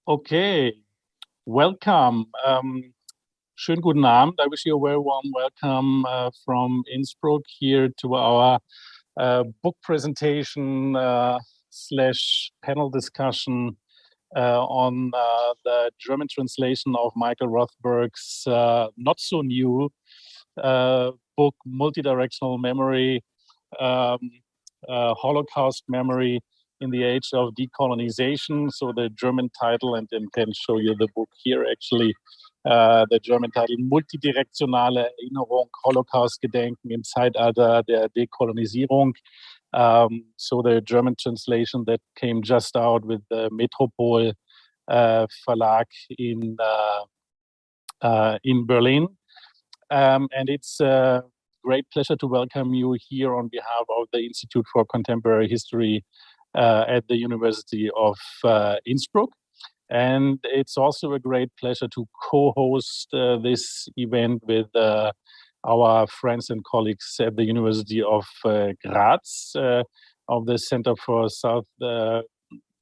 Okay, welcome. Schönen guten Abend. I wish you a very warm welcome from Innsbruck here to our book presentation slash panel discussion on the German translation of Michael Rothberg's not so new book, Multidirectional Memory, Holocaust Memory in the Age of Decolonization. So the German title, and then can show you the book here actually, the German title, Multidirectionale Erinnerung, Holocaust-Gedenken im Zeitalter der Dekolonisierung. So the German translation that came just out with the Metropol Verlag in Berlin. And it's a great pleasure to welcome you here on behalf of the Institute for Contemporary History at the University of Innsbruck. And it's also a great pleasure to co-host this event with our friends and colleagues at the University of Graz, of the Center for South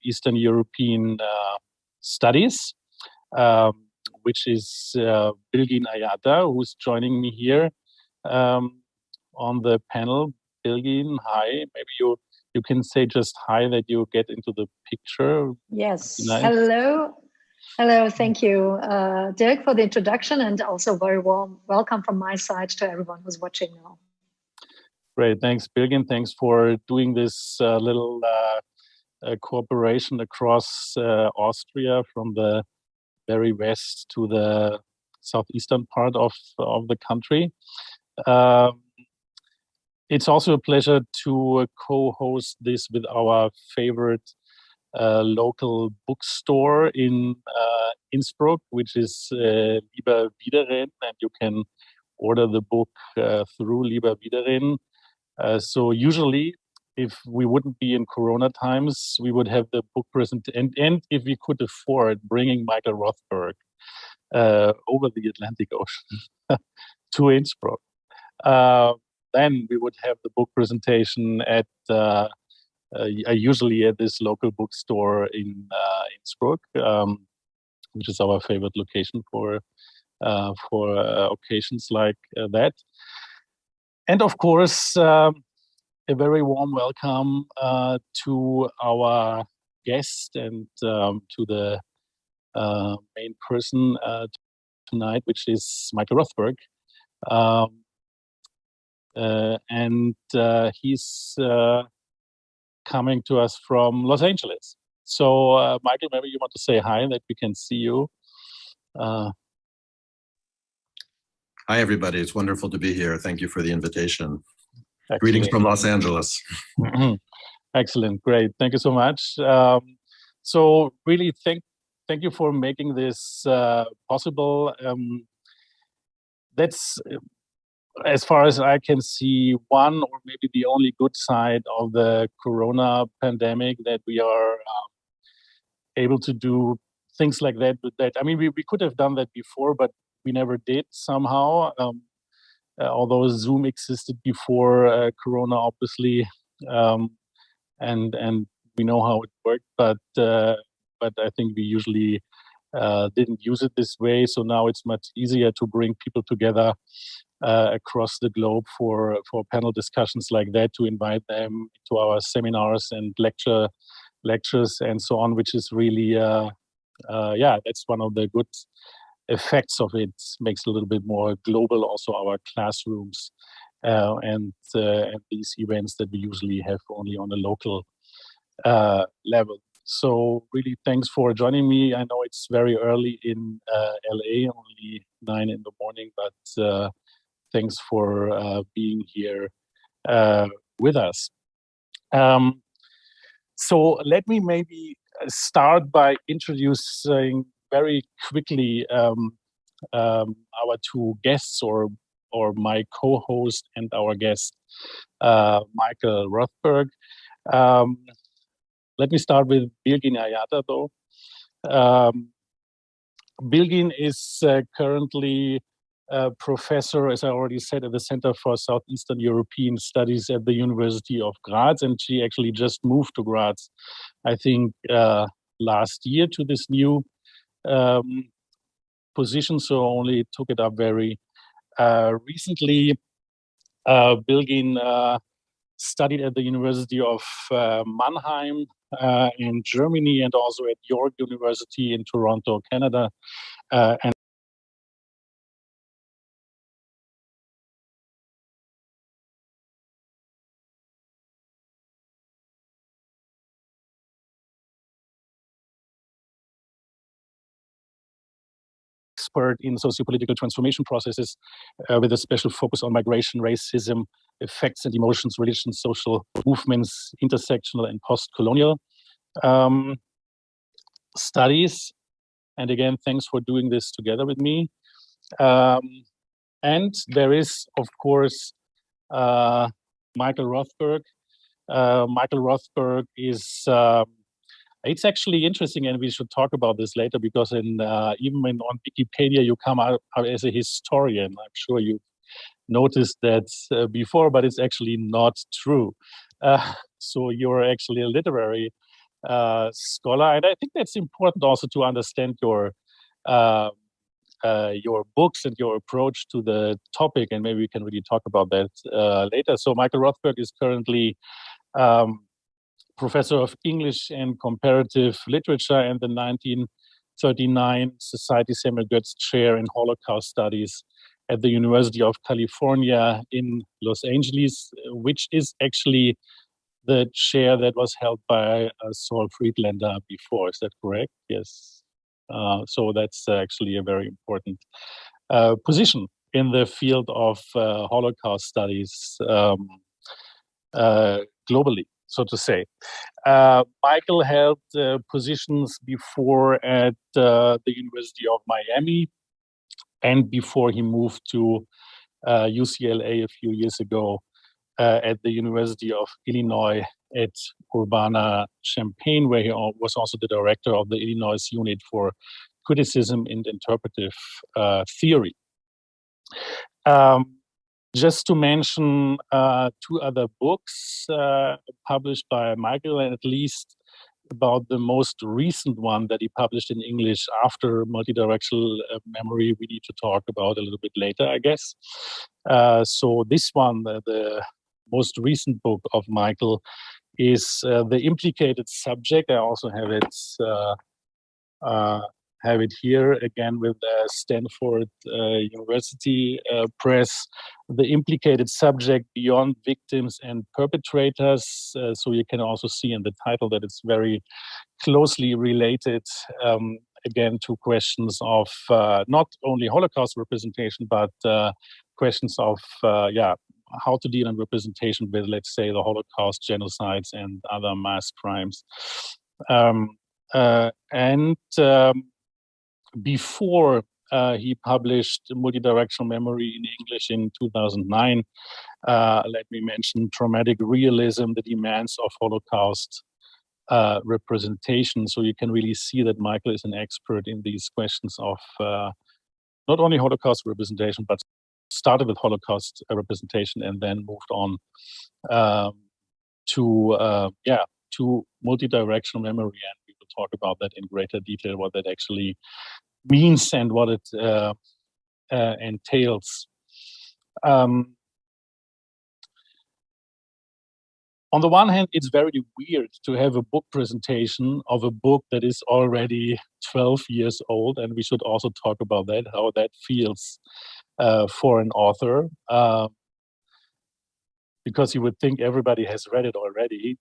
Eastern European Studies, which is Bilgin Ayata, who's joining me here on the panel. Bilgin, hi. Maybe you can say just hi, that you get into the picture. Yes. Nice. Hello. Thank you, Dirk, for the introduction, and also very warm welcome from my side to everyone who's watching now. Great. Thanks, Bilgin. Thanks for doing this little cooperation across Austria from the very west to the southeastern part of the country. It's also a pleasure to co-host this with our favorite local bookstore in Innsbruck, which is Lieber Wiederin, and you can order the book through Lieber Wiederin. So usually, if we wouldn't be in Corona times, we would have the book present, and if we could afford bringing Michael Rothberg over the Atlantic Ocean to Innsbruck, then we would have the book presentation at usually at this local bookstore in Innsbruck, which is our favorite location for occasions like that. And of course, a very warm welcome to our guest and to the main person tonight, which is Michael Rothberg. And he's coming to us from Los Angeles. So, Michael, maybe you want to say hi, that we can see you. Hi, everybody. It's wonderful to be here. Thank you for the invitation. Excellent. Greetings from Los Angeles. Excellent. Great. Thank you so much. So really thank you for making this possible. That's, as far as I can see, one or maybe the only good side of the Corona pandemic, that we are able to do things like that with that. I mean, we could have done that before, but we never did somehow. Although Zoom existed before Corona, obviously, and we know how it worked, but I think we usually didn't use it this way. So now it's much easier to bring people together across the globe for panel discussions like that, to invite them to our seminars and lectures and so on, which is really, that's one of the good effects of it. Makes it a little bit more global, also our classrooms and these events that we usually have only on a local level. So really thanks for joining me. I know it's very early in LA, only 9 in the morning, but thanks for being here with us. So let me maybe start by introducing very quickly our two guests, or my co-host and our guest, Michael Rothberg. Let me start with Bilgin Ayata, though. Bilgin is currently professor, as I already said, at the Center for Southeastern European Studies at the University of Graz, and she actually just moved to Graz, I think, last year, to this new position, so only took it up very recently. Bilgin studied at the University of Mannheim in Germany, and also at York University in Toronto, Canada, and expert in sociopolitical transformation processes with a special focus on migration, racism, effects and emotions, religion, social movements, intersectional and post-colonial studies. And again, thanks for doing this together with me. And there is, of course, Michael Rothberg. Michael Rothberg is it's actually interesting, and we should talk about this later, because even on Wikipedia you come out as a historian. I'm sure you noticed that before, but it's actually not true. So you're actually a literary scholar, and I think that's important also to understand your books and your approach to the topic, and maybe we can really talk about that later. So Michael Rothberg is currently professor of English and Comparative Literature and the 1939 Society Samuel Goetz Chair in Holocaust Studies at the University of California in Los Angeles, which is actually the chair that was held by Saul Friedlander before. Is that correct? Yes. So that's actually a very important position in the field of Holocaust studies globally, so to say. Michael held positions before at the University of Miami, and before he moved to UCLA a few years ago at the University of Illinois at Urbana-Champaign, where he was also the director of the Illinois Unit for Criticism and Interpretive Theory. Just to mention two other books published by Michael, and at least about the most recent one that he published in English after Multidirectional Memory, we need to talk about a little bit later, I guess. So this one, the most recent book of Michael, is The Implicated Subject. I also have it here again with Stanford University Press. The Implicated Subject: Beyond Victims and Perpetrators. So you can also see in the title that it's very closely related again to questions of not only Holocaust representation, but questions of how to deal in representation with, let's say, the Holocaust, genocides, and other mass crimes. Before he published Multidirectional Memory in English in 2009, let me mention Traumatic Realism: The Demands of Holocaust Representation. So you can really see that Michael is an expert in these questions of not only Holocaust representation, but started with Holocaust representation and then moved on to multidirectional memory, and we will talk about that in greater detail, what that actually means and what it entails. On the one hand, it's very weird to have a book presentation of a book that is already 12 years old, and we should also talk about that, how that feels for an author, because you would think everybody has read it already,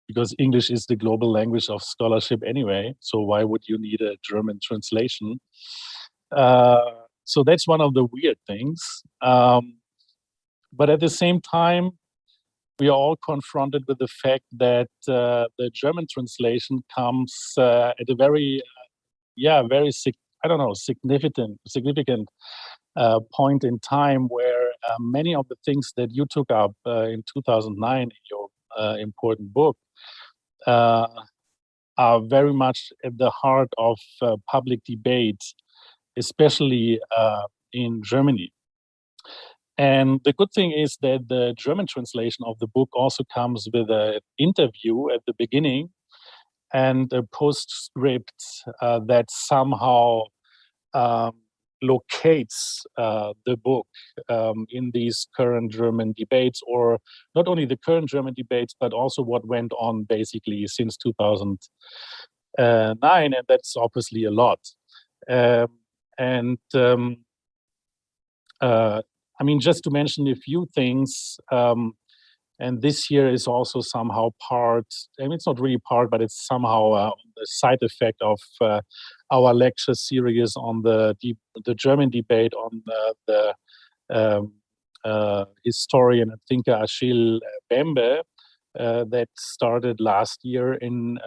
because English is the global language of scholarship anyway, so why would you need a German translation? So that's one of the weird things. But at the same time, we are all confronted with the fact that the German translation comes at a very, significant point in time, where many of the things that you took up in 2009 in your important book are very much at the heart of public debate, especially in Germany. And the good thing is that the German translation of the book also comes with an interview at the beginning and a postscript that somehow locates the book in these current German debates, or not only the current German debates, but also what went on basically since 2009, and that's obviously a lot. I mean, just to mention a few things, and this year is also somehow part, I mean, it's not really part, but it's somehow a side effect of our lecture series on the German debate on the historian and thinker Achille Bembe that started last year in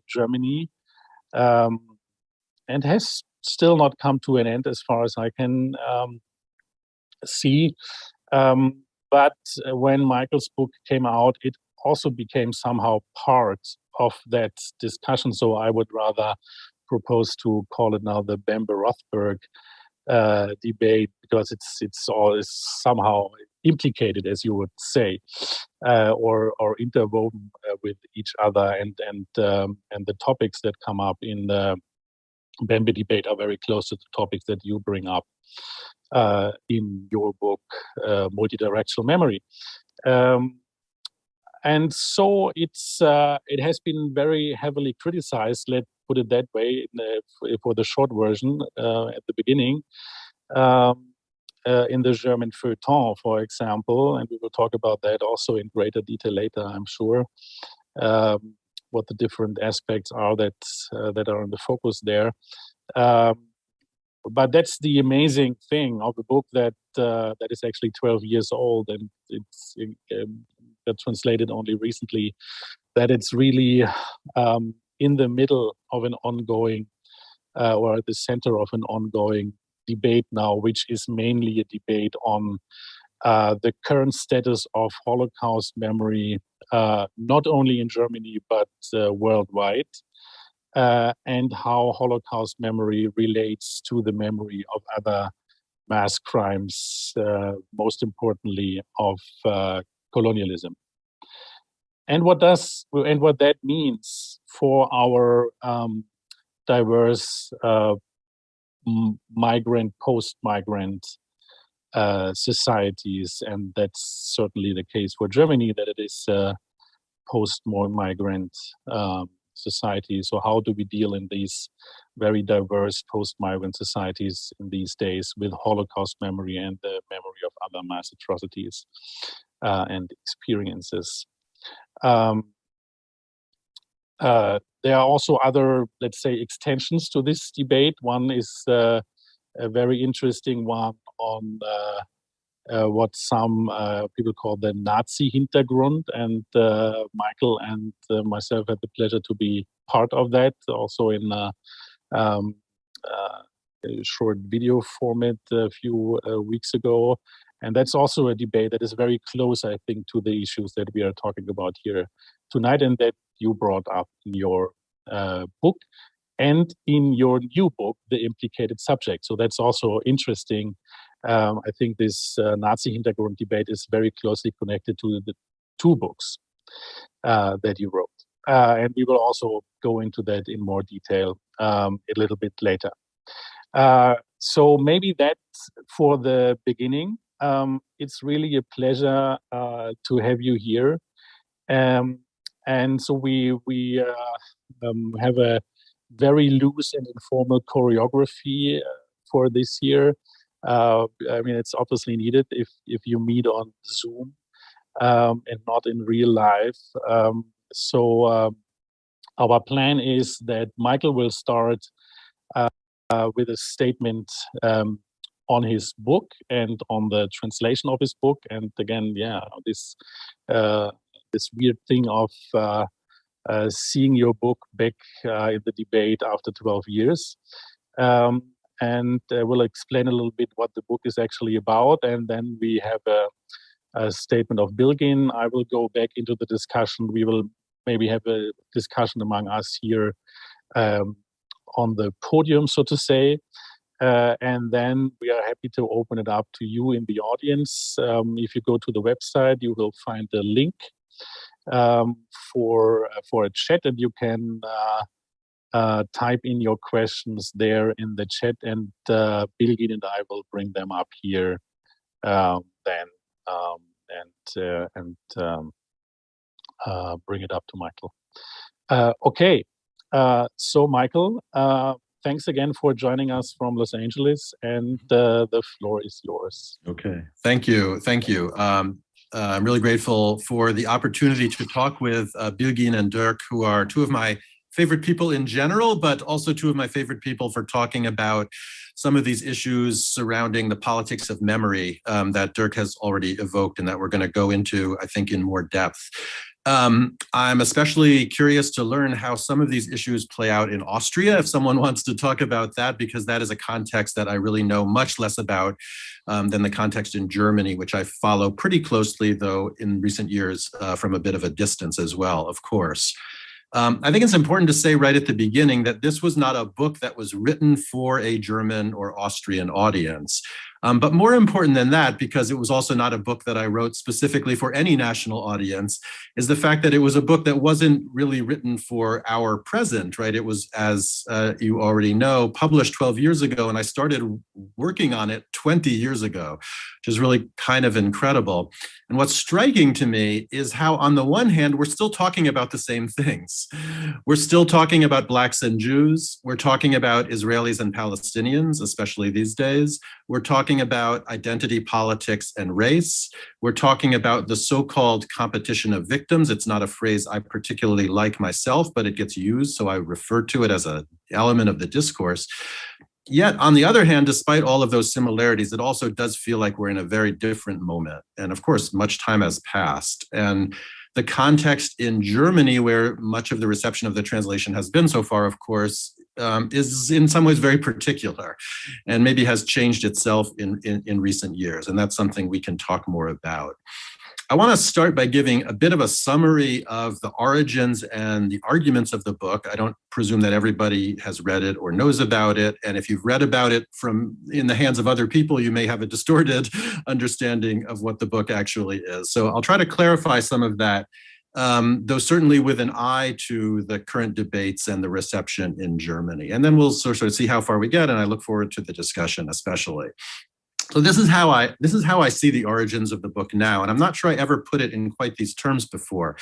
Germany, and has still not come to an end as far as I can see. But when Michael's book came out, it also became somehow part of that discussion. So I would rather propose to call it now the Bembe-Rothberg debate, because it's all is somehow implicated, as you would say, or interwoven with each other, and the topics that come up in the Bembe debate are very close to the topics that you bring up in your book, Multidirectional Memory. And so it has been very heavily criticized, let's put it that way, for the short version at the beginning, in the German feuilleton, for example, and we will talk about that also in greater detail later, I'm sure, what the different aspects are that are in the focus there. But that's the amazing thing of the book, that is actually 12 years old, and it's got translated only recently, that it's really in the middle of an ongoing, or at the center of an ongoing debate now, which is mainly a debate on the current status of Holocaust memory, not only in Germany, but worldwide. And how Holocaust memory relates to the memory of other mass crimes, most importantly of colonialism, and what that means for our diverse migrant, post-migrant societies, and that's certainly the case for Germany, that it is post-migrant society. So how do we deal in these very diverse post-migrant societies in these days with Holocaust memory and the memory of other mass atrocities and experiences? There are also other, let's say, extensions to this debate. One is a very interesting one on what some people call the Nazi Hintergrund, and Michael and myself had the pleasure to be part of that, also in a short video format a few weeks ago. And that's also a debate that is very close, I think, to the issues that we are talking about here tonight, and that you brought up in your book and in your new book, The Implicated Subject. So that's also interesting. I think this Nazi Hintergrund debate is very closely connected to the two books that you wrote. And we will also go into that in more detail a little bit later. So maybe that's for the beginning. It's really a pleasure to have you here. And so we have a very loose and informal choreography for this year. I mean, it's obviously needed if you meet on Zoom and not in real life. So our plan is that Michael will start with a statement on his book and on the translation of his book. And again, yeah, this weird thing of seeing your book back in the debate after 12 years. And we'll explain a little bit what the book is actually about. And then we have a statement of Bilgin. I will go back into the discussion. We will maybe have a discussion among us here on the podium, so to say. And then we are happy to open it up to you in the audience. If you go to the website, you will find the link for a chat, and you can type in your questions there in the chat, and Bilgin and I will bring them up here then bring it up to Michael. Okay, so Michael, thanks again for joining us from Los Angeles, and the floor is yours. Okay, thank you. I'm really grateful for the opportunity to talk with Bilgin and Dirk, who are two of my favorite people in general, but also two of my favorite people for talking about some of these issues surrounding the politics of memory that Dirk has already evoked and that we're going to go into, I think, in more depth. I'm especially curious to learn how some of these issues play out in Austria, if someone wants to talk about that, because that is a context that I really know much less about than the context in Germany, which I follow pretty closely, though in recent years from a bit of a distance as well, of course. I think it's important to say right at the beginning that this was not a book that was written for a German or Austrian audience. But more important than that, because it was also not a book that I wrote specifically for any national audience, is the fact that it was a book that wasn't really written for our present, right? It was, as you already know, published 12 years ago, and I started working on it 20 years ago, which is really kind of incredible. And what's striking to me is how, on the one hand, we're still talking about the same things. We're still talking about Blacks and Jews. We're talking about Israelis and Palestinians, especially these days. We're talking about identity politics and race. We're talking about the so-called competition of victims. It's not a phrase I particularly like myself, but it gets used, so I refer to it as an element of the discourse. Yet, on the other hand, despite all of those similarities, it also does feel like we're in a very different moment. And of course, much time has passed. And the context in Germany, where much of the reception of the translation has been so far, of course, is in some ways very particular and maybe has changed itself in recent years. And that's something we can talk more about. I want to start by giving a bit of a summary of the origins and the arguments of the book. I don't presume that everybody has read it or knows about it. And if you've read about it from in the hands of other people, you may have a distorted understanding of what the book actually is. So I'll try to clarify some of that, though certainly with an eye to the current debates and the reception in Germany. And then we'll sort of see how far we get, and I look forward to the discussion especially. So this is how I see the origins of the book now, and I'm not sure I ever put it in quite these terms before.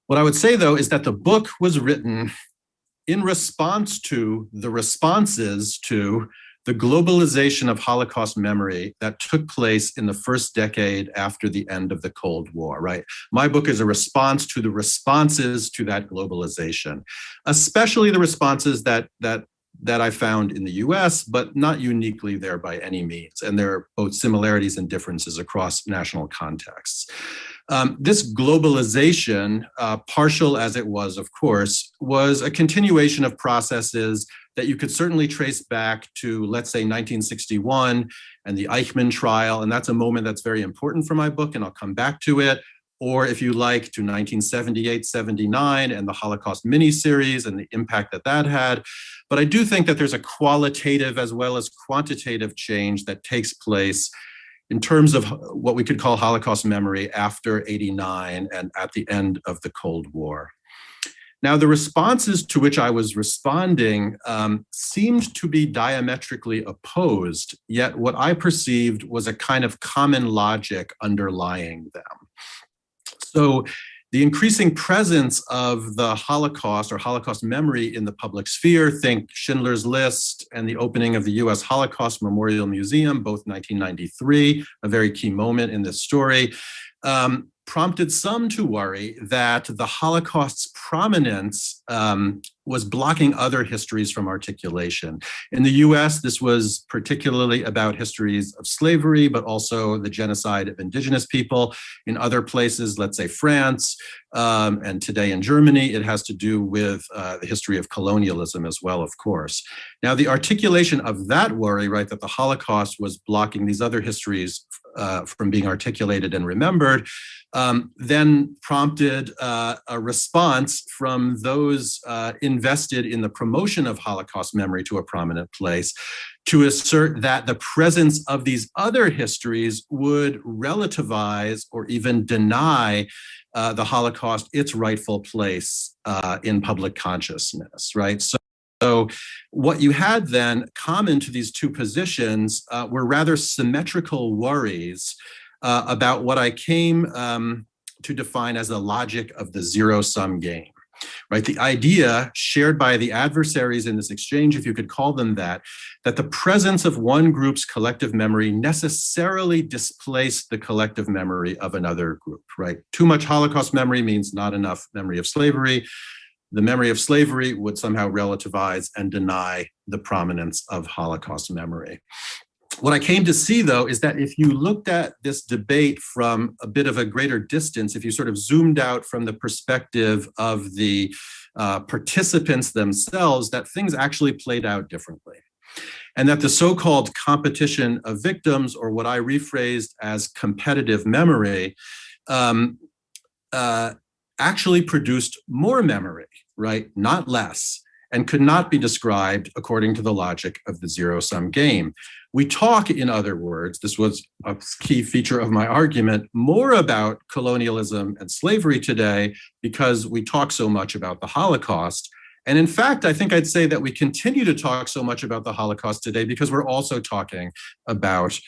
What I would say, though, is that the book was written in response to the responses to the globalization of Holocaust memory that took place in the first decade after the end of the Cold War, right? My book is a response to the responses to that globalization, especially the responses that I found in the US, but not uniquely there by any means. And there are both similarities and differences across national contexts. This globalization, partial as it was, of course, was a continuation of processes that you could certainly trace back to, let's say, 1961 and the Eichmann trial. And that's a moment that's very important for my book, and I'll come back to it. Or if you like, to 1978-79 and the Holocaust miniseries and the impact that that had. But I do think that there's a qualitative as well as quantitative change that takes place in terms of what we could call Holocaust memory after '89 and at the end of the Cold War. Now, the responses to which I was responding seemed to be diametrically opposed, yet what I perceived was a kind of common logic underlying them. So the increasing presence of the Holocaust or Holocaust memory in the public sphere, think Schindler's List and the opening of the US Holocaust Memorial Museum, both 1993, a very key moment in this story, prompted some to worry that the Holocaust's prominence was blocking other histories from articulation. In the US, this was particularly about histories of slavery, but also the genocide of indigenous people. In other places, let's say France, and today in Germany, it has to do with the history of colonialism as well, of course. Now, the articulation of that worry, right, that the Holocaust was blocking these other histories from being articulated and remembered, then prompted a response from those in invested in the promotion of Holocaust memory to a prominent place, to assert that the presence of these other histories would relativize or even deny the Holocaust its rightful place in public consciousness, right? So what you had then common to these two positions were rather symmetrical worries about what I came to define as the logic of the zero-sum game, right? The idea shared by the adversaries in this exchange, if you could call them that the presence of one group's collective memory necessarily displaced the collective memory of another group, right? Too much Holocaust memory means not enough memory of slavery. The memory of slavery would somehow relativize and deny the prominence of Holocaust memory. What I came to see, though, is that if you looked at this debate from a bit of a greater distance, if you sort of zoomed out from the perspective of the participants themselves, that things actually played out differently. And that the so-called competition of victims, or what I rephrased as competitive memory, actually produced more memory, right? Not less, and could not be described according to the logic of the zero-sum game. We talk, in other words, this was a key feature of my argument, more about colonialism and slavery today because we talk so much about the Holocaust. And in fact, I think I'd say that we continue to talk so much about the Holocaust today because we're also talking about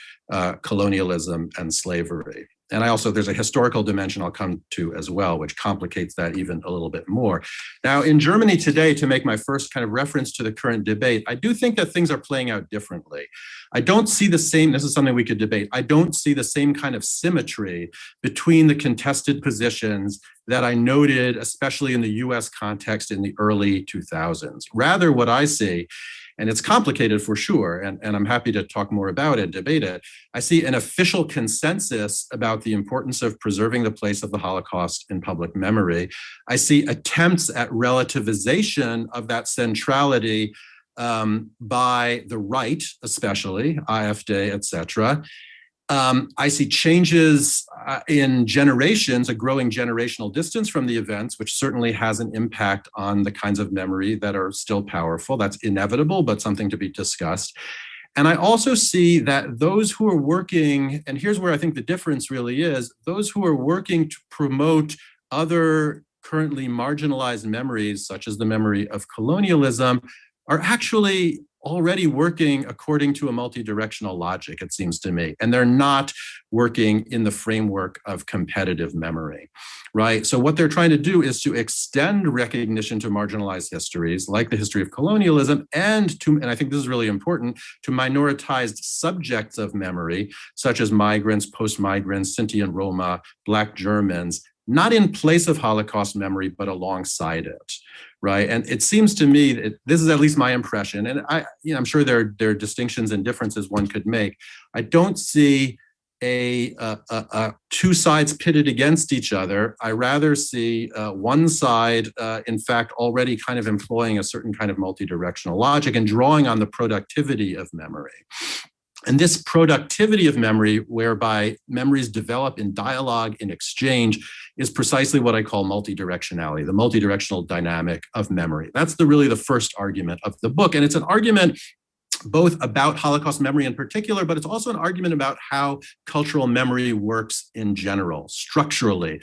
colonialism and slavery. And there's a historical dimension I'll come to as well, which complicates that even a little bit more. Now, in Germany today, to make my first kind of reference to the current debate, I do think that things are playing out differently. I don't see the same, this is something we could debate, I don't see the same kind of symmetry between the contested positions that I noted, especially in the US context in the early 2000s. Rather, what I see, and it's complicated for sure, and I'm happy to talk more about it, debate it. I see an official consensus about the importance of preserving the place of the Holocaust in public memory. I see attempts at relativization of that centrality by the right, especially, AfD, et cetera. I see changes in generations, a growing generational distance from the events, which certainly has an impact on the kinds of memory that are still powerful. That's inevitable, but something to be discussed. And I also see that those who are working, and here's where I think the difference really is, those who are working to promote other currently marginalized memories, such as the memory of colonialism, are actually already working according to a multidirectional logic, it seems to me. And they're not working in the framework of competitive memory, right? So what they're trying to do is to extend recognition to marginalized histories, like the history of colonialism, and I think this is really important, to minoritized subjects of memory, such as migrants, post-migrants, Sinti and Roma, Black Germans, not in place of Holocaust memory, but alongside it, right? And it seems to me that this is at least my impression, and I'm sure there are distinctions and differences one could make. I don't see two sides pitted against each other. I rather see one side, in fact, already kind of employing a certain kind of multidirectional logic and drawing on the productivity of memory. And this productivity of memory, whereby memories develop in dialogue, in exchange, is precisely what I call multidirectionality, the multidirectional dynamic of memory. That's really the first argument of the book. And it's an argument both about Holocaust memory in particular, but it's also an argument about how cultural memory works in general, structurally.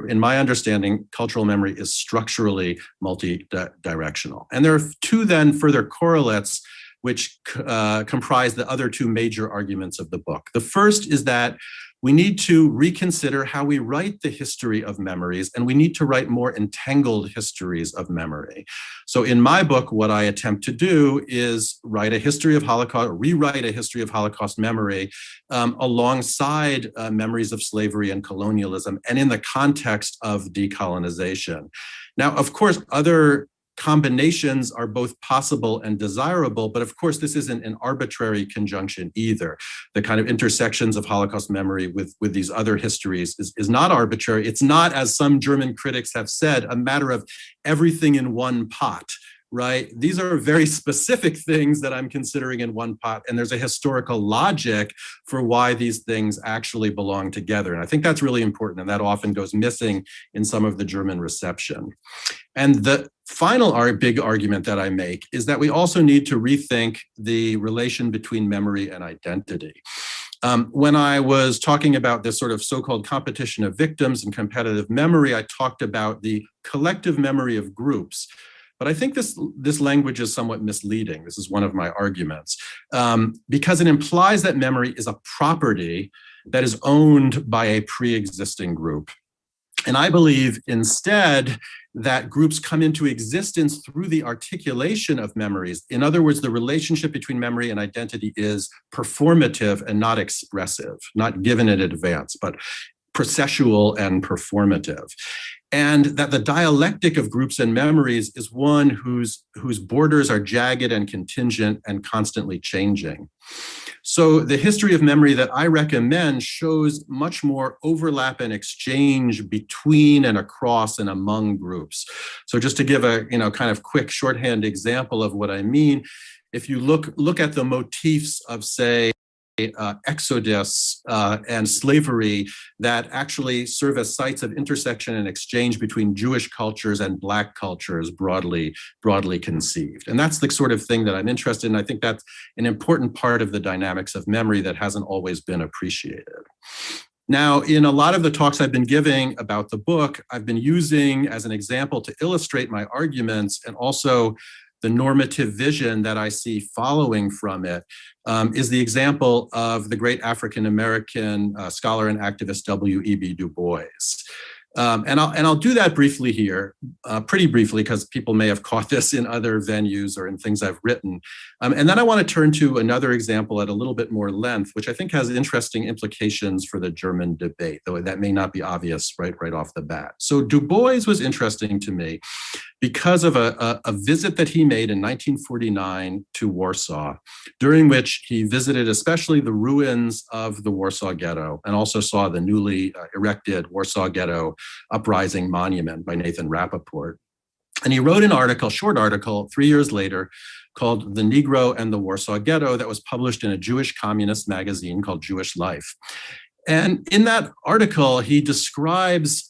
In my understanding, cultural memory is structurally multidirectional. And there are two then further correlates which comprise the other two major arguments of the book. The first is that we need to reconsider how we write the history of memories, and we need to write more entangled histories of memory. So in my book, what I attempt to do is write a history of Holocaust, rewrite a history of Holocaust memory alongside memories of slavery and colonialism, and in the context of decolonization. Now, of course, other combinations are both possible and desirable, but of course, this isn't an arbitrary conjunction either. The kind of intersections of Holocaust memory with these other histories is not arbitrary. It's not, as some German critics have said, a matter of everything in one pot, right? These are very specific things that I'm considering in one pot, and there's a historical logic for why these things actually belong together. And I think that's really important, and that often goes missing in some of the German reception. And the final big argument that I make is that we also need to rethink the relation between memory and identity. When I was talking about this sort of so-called competition of victims and competitive memory, I talked about the collective memory of groups. But I think this language is somewhat misleading. This is one of my arguments, because it implies that memory is a property that is owned by a pre-existing group. And I believe instead that groups come into existence through the articulation of memories. In other words, the relationship between memory and identity is performative and not expressive, not given in advance, but processual and performative. And that the dialectic of groups and memories is one whose borders are jagged and contingent and constantly changing. So the history of memory that I recommend shows much more overlap and exchange between and across and among groups. So just to give a kind of quick shorthand example of what I mean, if you look at the motifs of, say, exodus and slavery that actually serve as sites of intersection and exchange between Jewish cultures and Black cultures, broadly conceived. And that's the sort of thing that I'm interested in. I think that's an important part of the dynamics of memory that hasn't always been appreciated. Now, in a lot of the talks I've been giving about the book, I've been using as an example to illustrate my arguments, and also the normative vision that I see following from it, is the example of the great African-American scholar and activist W.E.B. Du Bois. And I'll do that briefly here, pretty briefly, because people may have caught this in other venues or in things I've written. And then I want to turn to another example at a little bit more length, which I think has interesting implications for the German debate, though that may not be obvious right off the bat. So Du Bois was interesting to me because of a visit that he made in 1949 to Warsaw, during which he visited especially the ruins of the Warsaw Ghetto, and also saw the newly erected Warsaw Ghetto Uprising Monument by Nathan Rappaport. And he wrote an article, short article, 3 years later, called The Negro and the Warsaw Ghetto, that was published in a Jewish communist magazine called Jewish Life. And in that article, he describes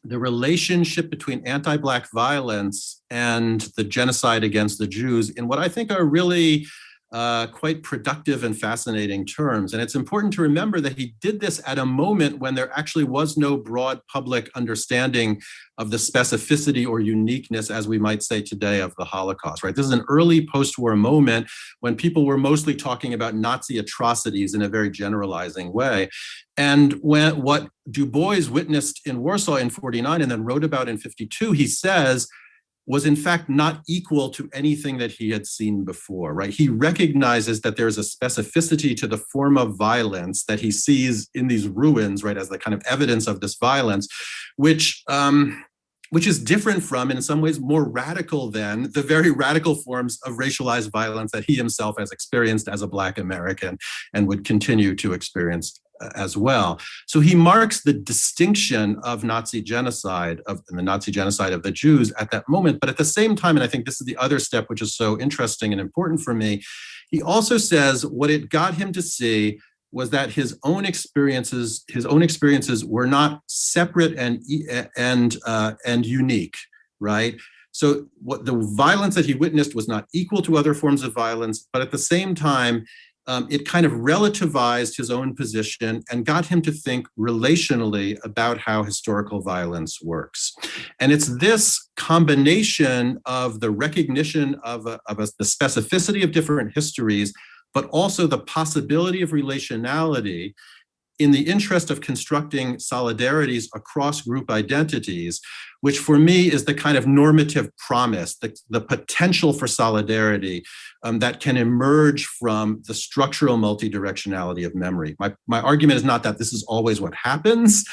the relationship between anti-Black violence and the genocide against the Jews in what I think are really quite productive and fascinating terms. And it's important to remember that he did this at a moment when there actually was no broad public understanding of the specificity or uniqueness, as we might say today, of the Holocaust, right? This is an early post-war moment when people were mostly talking about Nazi atrocities in a very generalizing way. And what Du Bois witnessed in Warsaw in 49 and then wrote about in 52, he says, was in fact not equal to anything that he had seen before, right? He recognizes that there's a specificity to the form of violence that he sees in these ruins, right, as the kind of evidence of this violence, which is different from, and in some ways more radical than, the very radical forms of racialized violence that he himself has experienced as a Black American and would continue to experience as well. So he marks the distinction of Nazi genocide, and the Nazi genocide of the Jews at that moment. But at the same time, and I think this is the other step which is so interesting and important for me, he also says what it got him to see was that his own experiences were not separate and unique, right? So what the violence that he witnessed was not equal to other forms of violence, but at the same time, it kind of relativized his own position and got him to think relationally about how historical violence works. And it's this combination of the recognition of the specificity of different histories, but also the possibility of relationality in the interest of constructing solidarities across group identities, which for me is the kind of normative promise, the potential for solidarity that can emerge from the structural multidirectionality of memory. My argument is not that this is always what happens.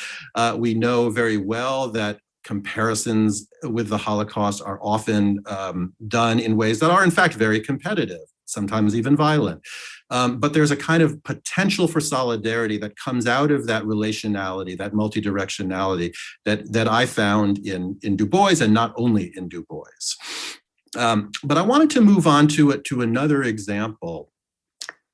We know very well that comparisons with the Holocaust are often done in ways that are in fact very competitive, sometimes even violent. But there's a kind of potential for solidarity that comes out of that relationality, that multidirectionality that I found in Du Bois, and not only in Du Bois. But I wanted to move on to another example.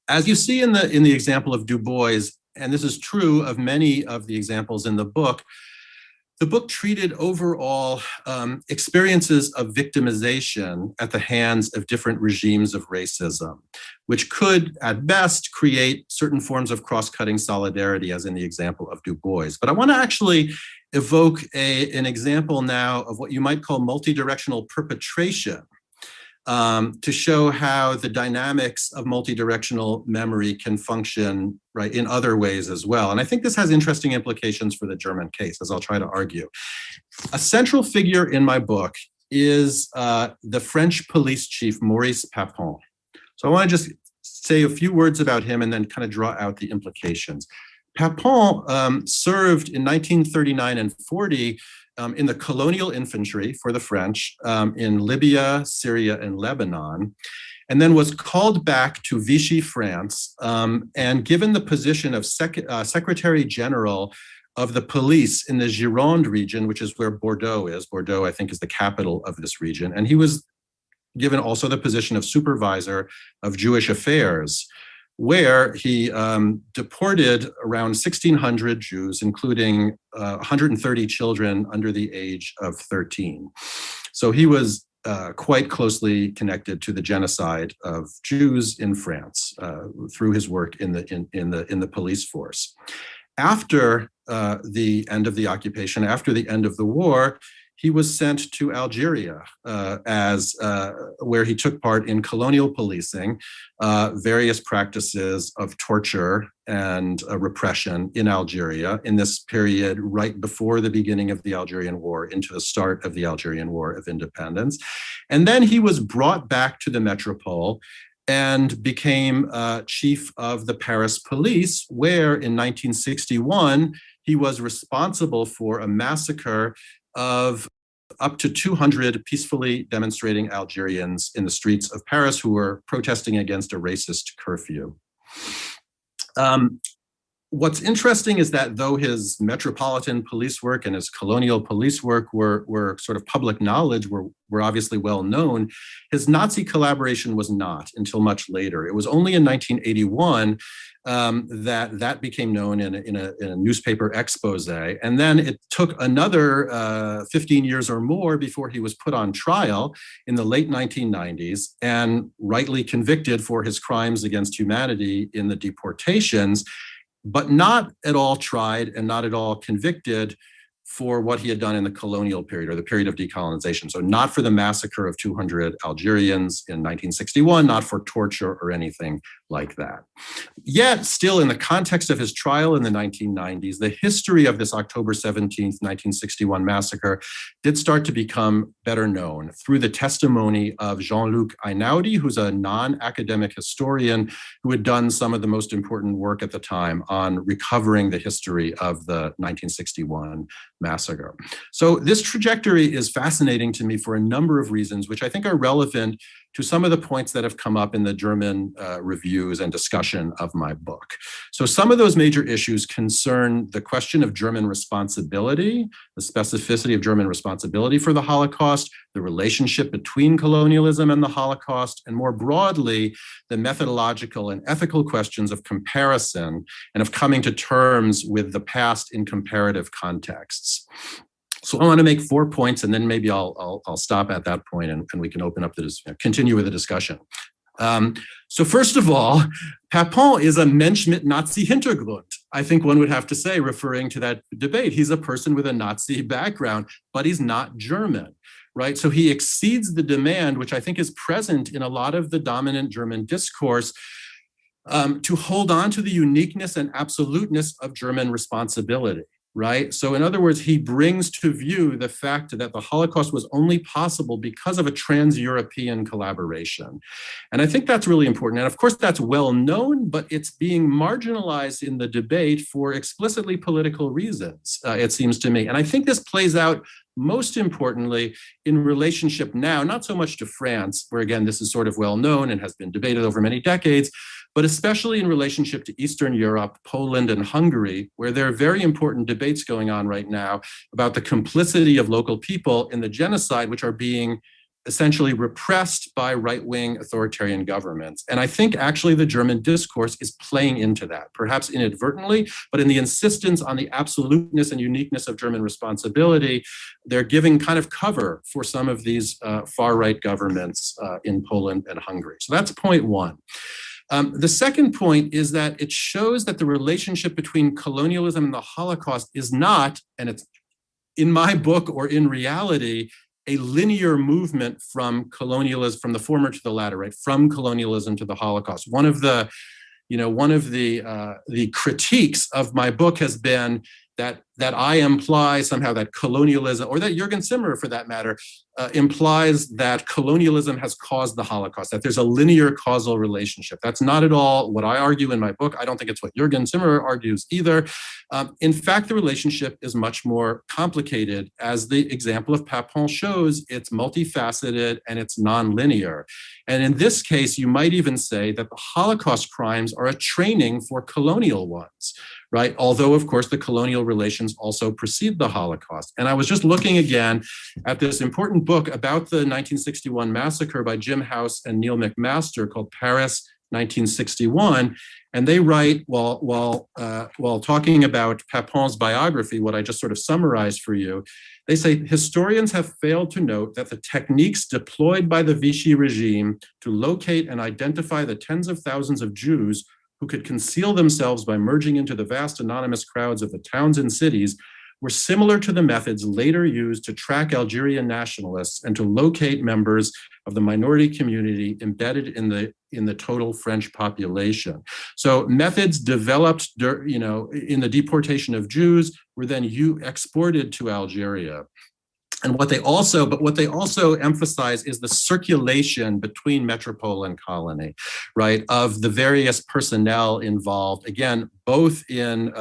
As you see in the example of Du Bois, and this is true of many of the examples in the book treated overall experiences of victimization at the hands of different regimes of racism, which could, at best, create certain forms of cross-cutting solidarity, as in the example of Du Bois. But I want to actually evoke an example now of what you might call multidirectional perpetration, to show how the dynamics of multidirectional memory can function right in other ways as well. And I think this has interesting implications for the German case, as I'll try to argue. A central figure in my book is the French police chief, Maurice Papon. So I want to just say a few words about him and then kind of draw out the implications. Papon served in 1939 and 40 in the colonial infantry for the French in Libya, Syria, and Lebanon, and then was called back to Vichy, France, and given the position of Secretary General of the police in the Gironde region, which is where Bordeaux is. Bordeaux, I think, is the capital of this region. And he was given also the position of supervisor of Jewish affairs, where he deported around 1,600 Jews, including 130 children under the age of 13. So he was quite closely connected to the genocide of Jews in France through his work in the police force. After the end of the occupation, after the end of the war, he was sent to Algeria where he took part in colonial policing, various practices of torture and repression in Algeria in this period right before the beginning of the Algerian War into the start of the Algerian War of Independence. And then he was brought back to the metropole and became chief of the Paris police, where in 1961, he was responsible for a massacre of up to 200 peacefully demonstrating Algerians in the streets of Paris who were protesting against a racist curfew. What's interesting is that though his metropolitan police work and his colonial police work were sort of public knowledge, were obviously well known, his Nazi collaboration was not until much later. It was only in 1981 that became known in a newspaper expose. And then it took another 15 years or more before he was put on trial in the late 1990s and rightly convicted for his crimes against humanity in the deportations, but not at all tried and not at all convicted for what he had done in the colonial period or the period of decolonization. So not for the massacre of 200 Algerians in 1961, not for torture or anything like that. Yet still in the context of his trial in the 1990s, the history of this October 17th, 1961 massacre did start to become better known through the testimony of Jean-Luc Einaudi, who's a non-academic historian who had done some of the most important work at the time on recovering the history of the 1961 massacre. So this trajectory is fascinating to me for a number of reasons, which I think are relevant to some of the points that have come up in the German reviews and discussion of my book. So some of those major issues concern the question of German responsibility, the specificity of German responsibility for the Holocaust, the relationship between colonialism and the Holocaust, and more broadly, the methodological and ethical questions of comparison and of coming to terms with the past in comparative contexts. So I want to make 4 points, and then maybe I'll stop at that point and we can open up continue with the discussion. So first of all, Papon is a Mensch mit Nazi-Hintergrund. I think one would have to say, referring to that debate, he's a person with a Nazi background, but he's not German, right? So he exceeds the demand, which I think is present in a lot of the dominant German discourse, to hold on to the uniqueness and absoluteness of German responsibility. Right? So in other words, he brings to view the fact that the Holocaust was only possible because of a trans-European collaboration. And I think that's really important. And of course, that's well known, but it's being marginalized in the debate for explicitly political reasons, it seems to me. And I think this plays out most importantly in relationship now, not so much to France, where again, this is sort of well known and has been debated over many decades, but especially in relationship to Eastern Europe, Poland, and Hungary, where there are very important debates going on right now about the complicity of local people in the genocide, which are being essentially repressed by right-wing authoritarian governments. And I think actually the German discourse is playing into that, perhaps inadvertently, but in the insistence on the absoluteness and uniqueness of German responsibility, they're giving kind of cover for some of these far-right governments in Poland and Hungary. So that's point one. The second point is that it shows that the relationship between colonialism and the Holocaust is not, and it's in my book or in reality, a linear movement from colonialism, from the former to the latter, right? From colonialism to the Holocaust. One of the critiques of my book has been that I imply somehow that colonialism, or that Jürgen Zimmer for that matter, implies that colonialism has caused the Holocaust, that there's a linear causal relationship. That's not at all what I argue in my book. I don't think it's what Jürgen Zimmer argues either. In fact, the relationship is much more complicated. As the example of Papon shows, it's multifaceted and it's nonlinear. And in this case, you might even say that the Holocaust crimes are a training for colonial ones, right? Although, of course, the colonial relations also precede the Holocaust. And I was just looking again at this important book about the 1961 massacre by Jim House and Neil McMaster called Paris 1961. And they write, while talking about Papon's biography, what I just sort of summarized for you, they say, historians have failed to note that the techniques deployed by the Vichy regime to locate and identify the tens of thousands of Jews who could conceal themselves by merging into the vast anonymous crowds of the towns and cities were similar to the methods later used to track Algerian nationalists and to locate members of the minority community embedded in the total French population. So methods developed, in the deportation of Jews were then exported to Algeria. And what they also emphasize is the circulation between metropole and colony, right, of the various personnel involved, again, both in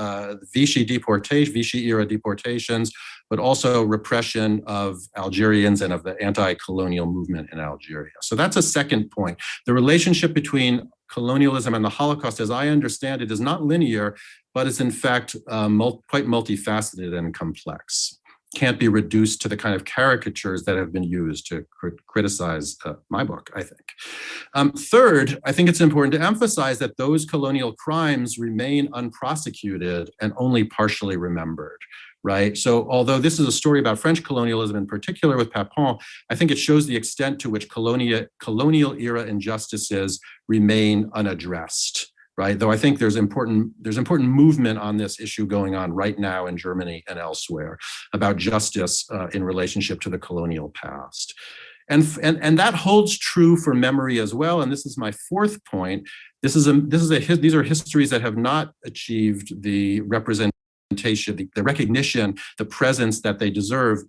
Vichy-era deportations, but also repression of Algerians and of the anti-colonial movement in Algeria. So that's a second point. The relationship between colonialism and the Holocaust, as I understand it, is not linear, but is in fact quite multifaceted and complex. Can't be reduced to the kind of caricatures that have been used to criticize my book, I think. Third, I think it's important to emphasize that those colonial crimes remain unprosecuted and only partially remembered, right? So although this is a story about French colonialism in particular with Papon, I think it shows the extent to which colonial era injustices remain unaddressed. Right? Though I think there's important movement on this issue going on right now in Germany and elsewhere about justice in relationship to the colonial past. And that holds true for memory as well. And this is my fourth point. These are histories that have not achieved the representation, the recognition, the presence that they deserve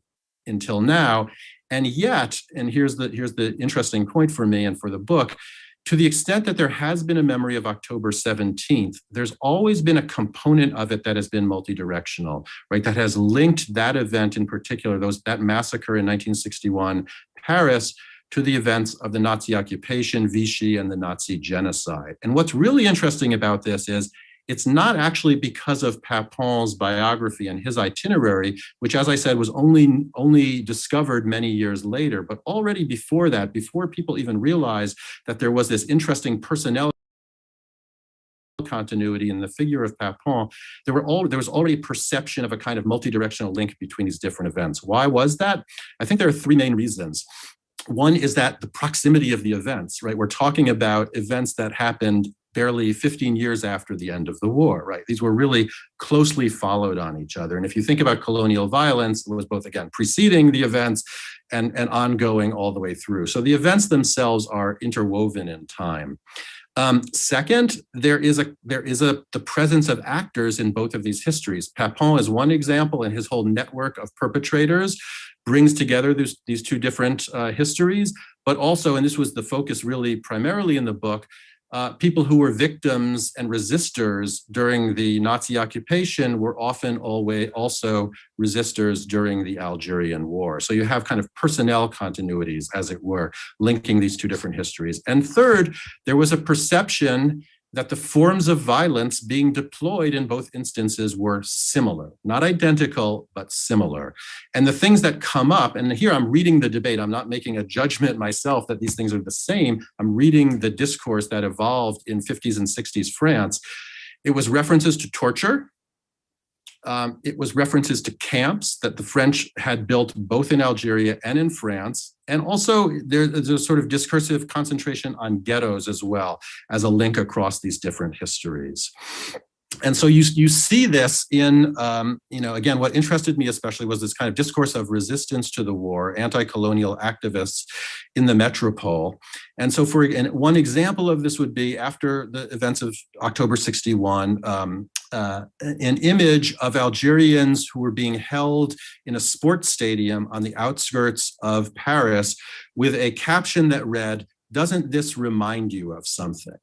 until now. And yet, and here's the interesting point for me and for the book, to the extent that there has been a memory of October 17th, there's always been a component of it that has been multidirectional, right? That has linked that event in particular, that massacre in 1961 Paris, to the events of the Nazi occupation, Vichy, and the Nazi genocide. And what's really interesting about this is it's not actually because of Papon's biography and his itinerary, which, as I said, was only discovered many years later, but already before that, before people even realized that there was this interesting personnel continuity in the figure of Papon, there was already perception of a kind of multidirectional link between these different events. Why was that? I think there are three main reasons. One is that the proximity of the events, right? We're talking about events that happened barely 15 years after the end of the war, right? These were really closely followed on each other. And if you think about colonial violence, it was both, again, preceding the events and ongoing all the way through. So the events themselves are interwoven in time. Second, there is the presence of actors in both of these histories. Papon is one example, and his whole network of perpetrators brings together these two different histories, but also, and this was the focus really primarily in the book, people who were victims and resistors during the Nazi occupation were often also resistors during the Algerian War. So you have kind of personnel continuities, as it were, linking these two different histories. And third, there was a perception that the forms of violence being deployed in both instances were similar, not identical, but similar. And the things that come up, and here I'm reading the debate, I'm not making a judgment myself that these things are the same. I'm reading the discourse that evolved in 50s and 60s France. It was references to torture. It was references to camps that the French had built both in Algeria and in France. And also there's a sort of discursive concentration on ghettos as well as a link across these different histories. And so you see this in, again, what interested me especially was this kind of discourse of resistance to the war, anti-colonial activists in the metropole. And so one example of this would be after the events of October 61, an image of Algerians who were being held in a sports stadium on the outskirts of Paris with a caption that read, "Doesn't this remind you of something?"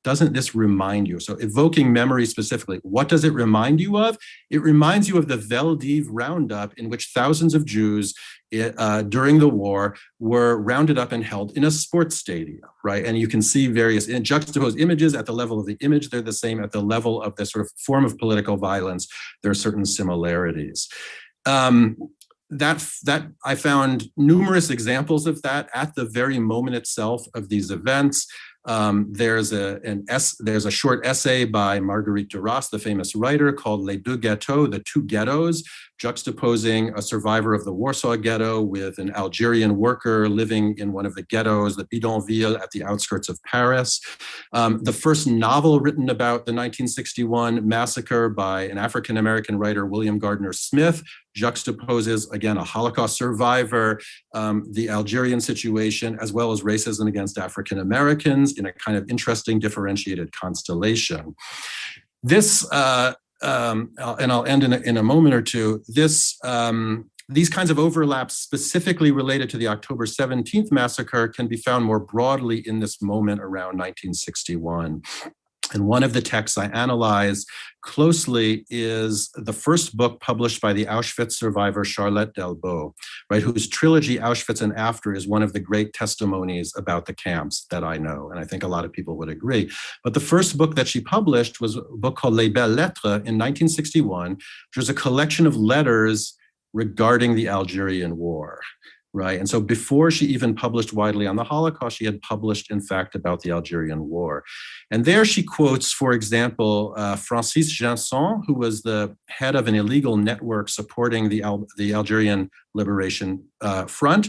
Doesn't this remind you? So evoking memory specifically, what does it remind you of? It reminds you of the Veldiv roundup in which thousands of Jews during the war were rounded up and held in a sports stadium, right? And you can see various juxtaposed images. At the level of the image, they're the same. At the level of the sort of form of political violence, there are certain similarities. That I found numerous examples of that at the very moment itself of these events. There's a short essay by Marguerite Duras, the famous writer, called Les Deux Ghettos, the two ghettos, juxtaposing a survivor of the Warsaw Ghetto with an Algerian worker living in one of the ghettos, the Bidonville, at the outskirts of Paris. The first novel written about the 1961 massacre by an African-American writer, William Gardner Smith, juxtaposes, again, a Holocaust survivor, the Algerian situation, as well as racism against African Americans in a kind of interesting differentiated constellation. This, and I'll end in a moment or two, these kinds of overlaps specifically related to the October 17th massacre can be found more broadly in this moment around 1961. And one of the texts I analyze closely is the first book published by the Auschwitz survivor Charlotte Delbo, right, whose trilogy Auschwitz and After is one of the great testimonies about the camps that I know, and I think a lot of people would agree. But the first book that she published was a book called Les Belles Lettres in 1961, which was a collection of letters regarding the Algerian War. Right. And so before she even published widely on the Holocaust, she had published, in fact, about the Algerian War. And there she quotes, for example, Francis Janson, who was the head of an illegal network supporting the Algerian Liberation Front,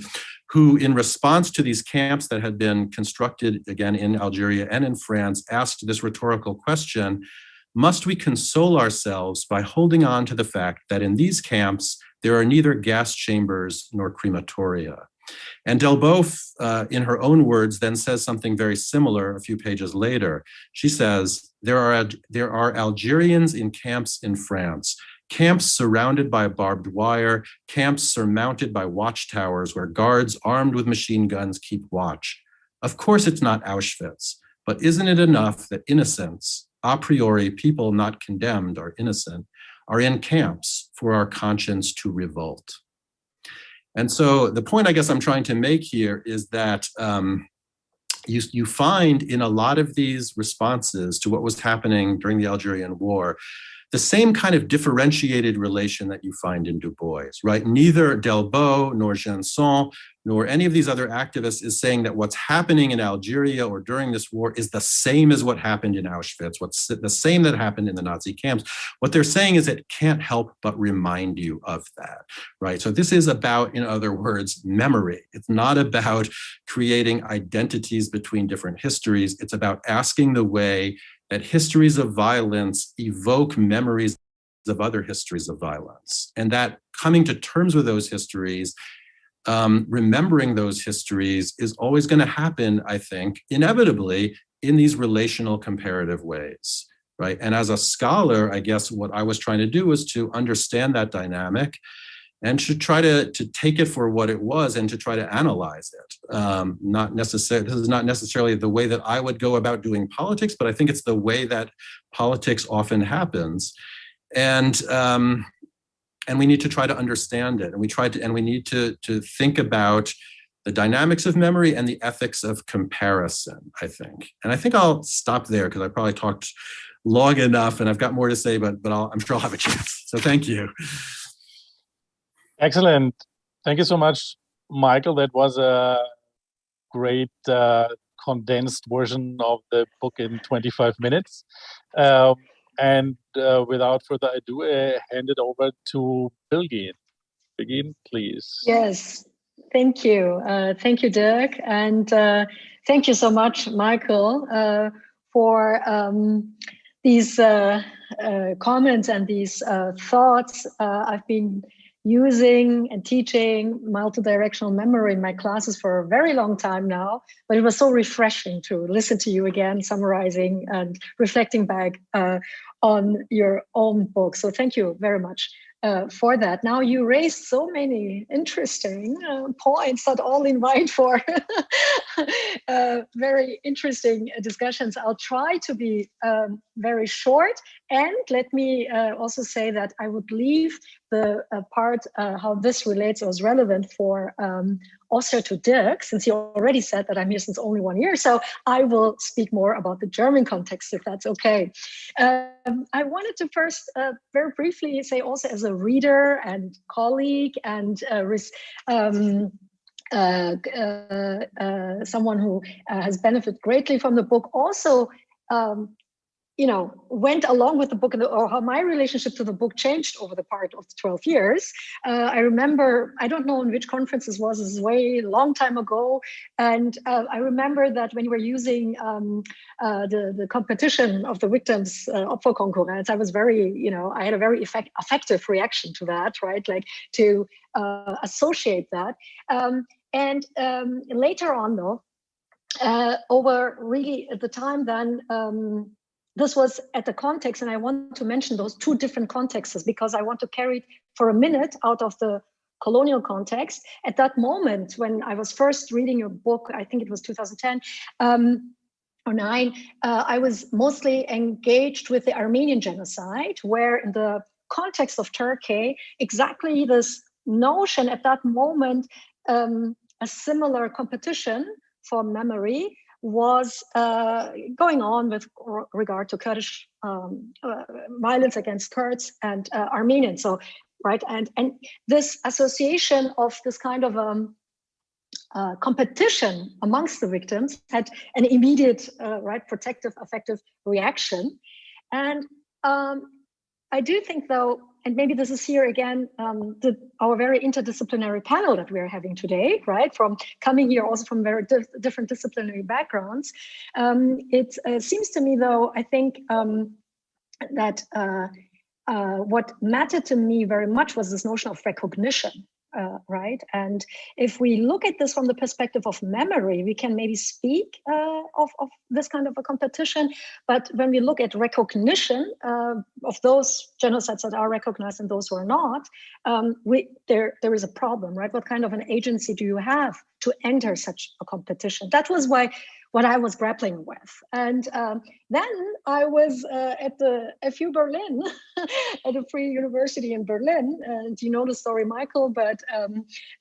who, in response to these camps that had been constructed, again, in Algeria and in France, asked this rhetorical question: must we console ourselves by holding on to the fact that in these camps, there are neither gas chambers nor crematoria? And Delbo, in her own words, then says something very similar a few pages later. She says, there are Algerians in camps in France, camps surrounded by barbed wire, camps surmounted by watchtowers where guards armed with machine guns keep watch. Of course, it's not Auschwitz, but isn't it enough that innocents, a priori people not condemned are innocent, are in camps for our conscience to revolt? And so the point I guess I'm trying to make here is that you find in a lot of these responses to what was happening during the Algerian War, the same kind of differentiated relation that you find in Du Bois, right? Neither Delbo nor Janson nor any of these other activists is saying that what's happening in Algeria or during this war is the same as what happened in Auschwitz, what's the same that happened in the Nazi camps. What they're saying is it can't help but remind you of that, right? So this is about, in other words, memory. It's not about creating identities between different histories. It's about asking the way that histories of violence evoke memories of other histories of violence, and that coming to terms with those histories, remembering those histories is always going to happen, I think, inevitably in these relational comparative ways, right? And as a scholar, I guess what I was trying to do was to understand that dynamic and to try to take it for what it was and to try to analyze it. This is not necessarily the way that I would go about doing politics, but I think it's the way that politics often happens. And we need to try to understand it. And we need to think about the dynamics of memory and the ethics of comparison, I think. And I think I'll stop there because I probably talked long enough and I've got more to say, but I'm sure I'll have a chance. So thank you. Excellent. Thank you so much, Michael. That was a great condensed version of the book in 25 minutes. And without further ado, hand it over to Bilgin. Bilgin, please. Yes, thank you. Thank you, Dirk. And thank you so much, Michael, for these comments and these thoughts. I've been using and teaching multidirectional memory in my classes for a very long time now, but it was so refreshing to listen to you again, summarizing and reflecting back on your own book. So thank you very much for that. Now you raised so many interesting points that all invite for very interesting discussions. I'll try to be very short, and let me also say that I would leave the part how this relates or is relevant for also to Dirk, since he already said that I'm here since only 1 year. So I will speak more about the German context, if that's okay. I wanted to first very briefly say also as a reader and colleague and someone who has benefited greatly from the book, also went along with the book, or how my relationship to the book changed over the part of the 12 years. I remember, I don't know in which conference this was way long time ago. And I remember that when we were using the competition of the victims Opferkonkurrenz, I was very, I had a very effective reaction to that, right? Like to associate that. And later on though, over really at the time then, this was at the context, and I want to mention those two different contexts because I want to carry it for a minute out of the colonial context. At that moment, when I was first reading your book, I think it was 2010 or 9, I was mostly engaged with the Armenian genocide, where in the context of Turkey, exactly this notion at that moment, a similar competition for memory was going on with regard to Kurdish violence against Kurds and Armenians. So, right, and this association of this kind of competition amongst the victims had an immediate, protective, affective reaction. And I do think, though, and maybe this is here again, our very interdisciplinary panel that we are having today, right? From coming here also from very different disciplinary backgrounds. It seems to me, though, I think that what mattered to me very much was this notion of recognition. Right? And if we look at this from the perspective of memory, we can maybe speak of this kind of a competition. But when we look at recognition of those genocides that are recognized and those who are not, there is a problem, right? What kind of an agency do you have to enter such a competition? That was what I was grappling with. And then I was at the FU Berlin, at a free university in Berlin. And you know the story, Michael, but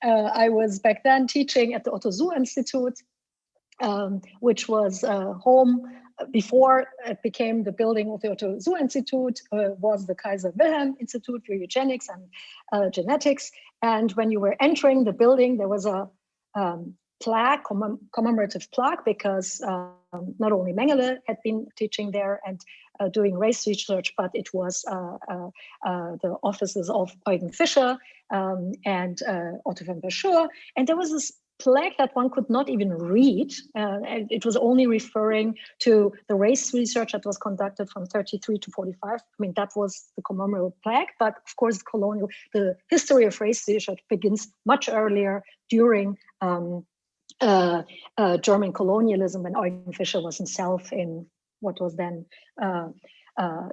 I was back then teaching at the Otto Suhr Institute, which was home before it became the building of the Otto Suhr Institute, was the Kaiser Wilhelm Institute for Eugenics and Genetics. And when you were entering the building, there was a plaque, commemorative plaque, because not only Mengele had been teaching there and doing race research, but it was the offices of Eugen Fischer and Otto von Verschuur. And there was this plaque that one could not even read. And it was only referring to the race research that was conducted from 33 to 45. I mean, that was the commemorative plaque. But of course, the history of race research begins much earlier during German colonialism, when Eugen Fischer was himself in what was then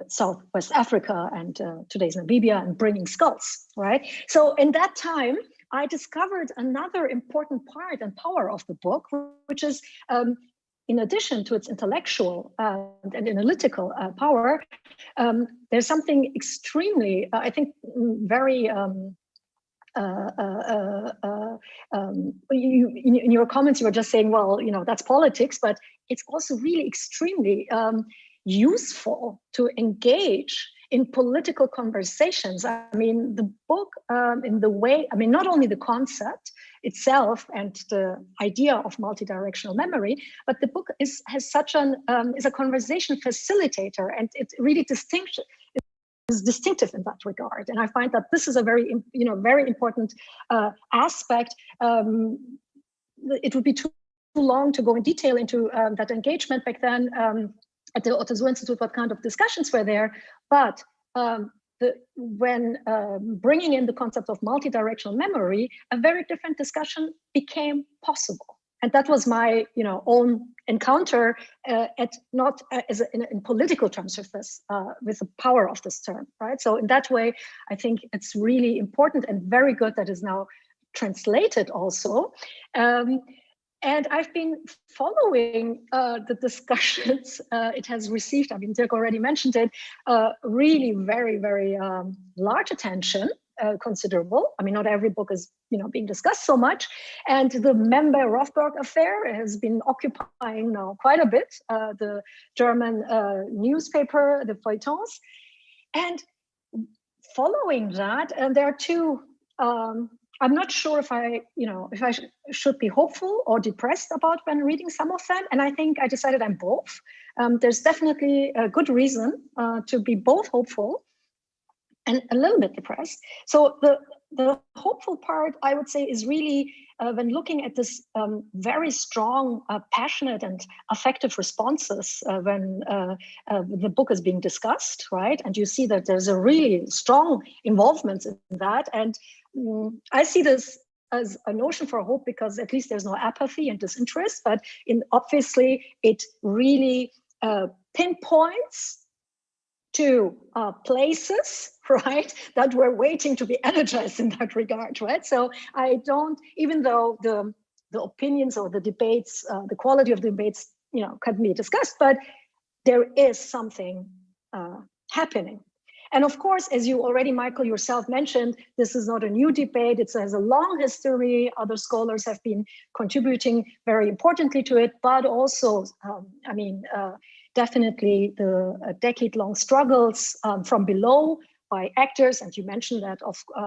Southwest Africa and today's Namibia, and bringing skulls, right? So in that time, I discovered another important part and power of the book, which is in addition to its intellectual and analytical power, there's something extremely, I think, very in your comments, you were just saying, well, that's politics, but it's also really extremely useful to engage in political conversations. I mean, the book, in the way, I mean, not only the concept itself and the idea of multidirectional memory, but the book is a conversation facilitator, and it really is distinctive in that regard. And I find that this is a very important aspect. It would be too long to go in detail into that engagement back then. At the Otto Suhr Institute, what kind of discussions were there, but when bringing in the concept of multidirectional memory, a very different discussion became possible. And that was my own encounter in political terms with this, with the power of this term, right? So in that way, I think it's really important and very good that is now translated also. And I've been following the discussions it has received. I mean, Dirk already mentioned it, really very, very large attention, considerable. I mean, not every book is, being discussed so much. And the Member Rothberg affair has been occupying now quite a bit, the German newspaper, the feuilletons. And following that, there are two, I'm not sure if I should be hopeful or depressed about when reading some of them. And I think I decided I'm both. There's definitely a good reason to be both hopeful and a little bit depressed. So the hopeful part, I would say, is really when looking at this very strong, passionate and affective responses when the book is being discussed, right? And you see that there's a really strong involvement in that. And I see this as a notion for hope because at least there's no apathy and disinterest, but obviously it really pinpoints to places, right, that were waiting to be energized in that regard, right? So I don't, even though the opinions or the debates, the quality of the debates, can be discussed, but there is something happening. And of course, as you already, Michael, yourself mentioned, this is not a new debate. It has a long history. Other scholars have been contributing very importantly to it, but also, definitely the decade-long struggles from below by actors, and you mentioned that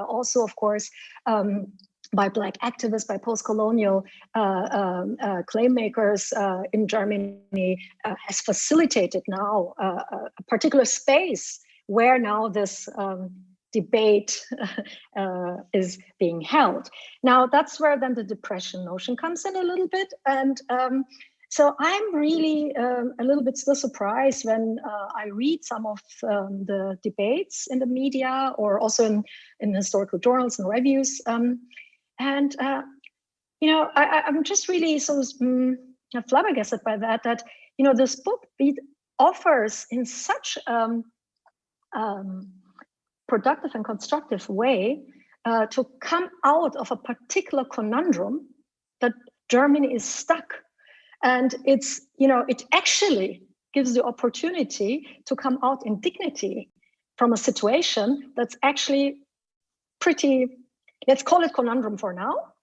also, of course, by Black activists, by post-colonial claim makers in Germany, has facilitated now a particular space where now this debate is being held. Now, that's where then the depression notion comes in a little bit. And so I'm really a little bit still surprised when I read some of the debates in the media or also in historical journals and reviews. I'm just really so flabbergasted by that this book offers in such productive and constructive way to come out of a particular conundrum that Germany is stuck. And it's, it actually gives the opportunity to come out in dignity from a situation that's actually pretty, let's call it conundrum for now,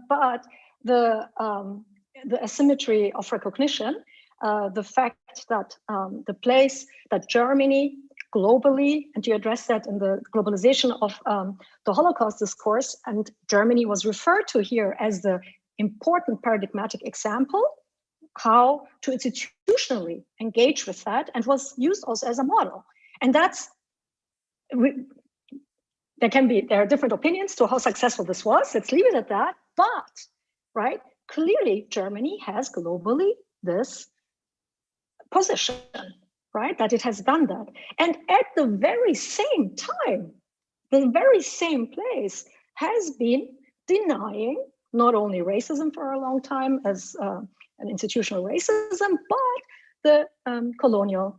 but the asymmetry of recognition, the fact that the place that Germany globally, and you address that in the globalization of the Holocaust discourse, and Germany was referred to here as the important paradigmatic example, how to institutionally engage with that, and was used also as a model. And that's, there are different opinions to how successful this was, let's leave it at that, but, right, clearly Germany has globally this position, right, that it has done that. And at the very same time, the very same place has been denying not only racism for a long time as an institutional racism, but the colonial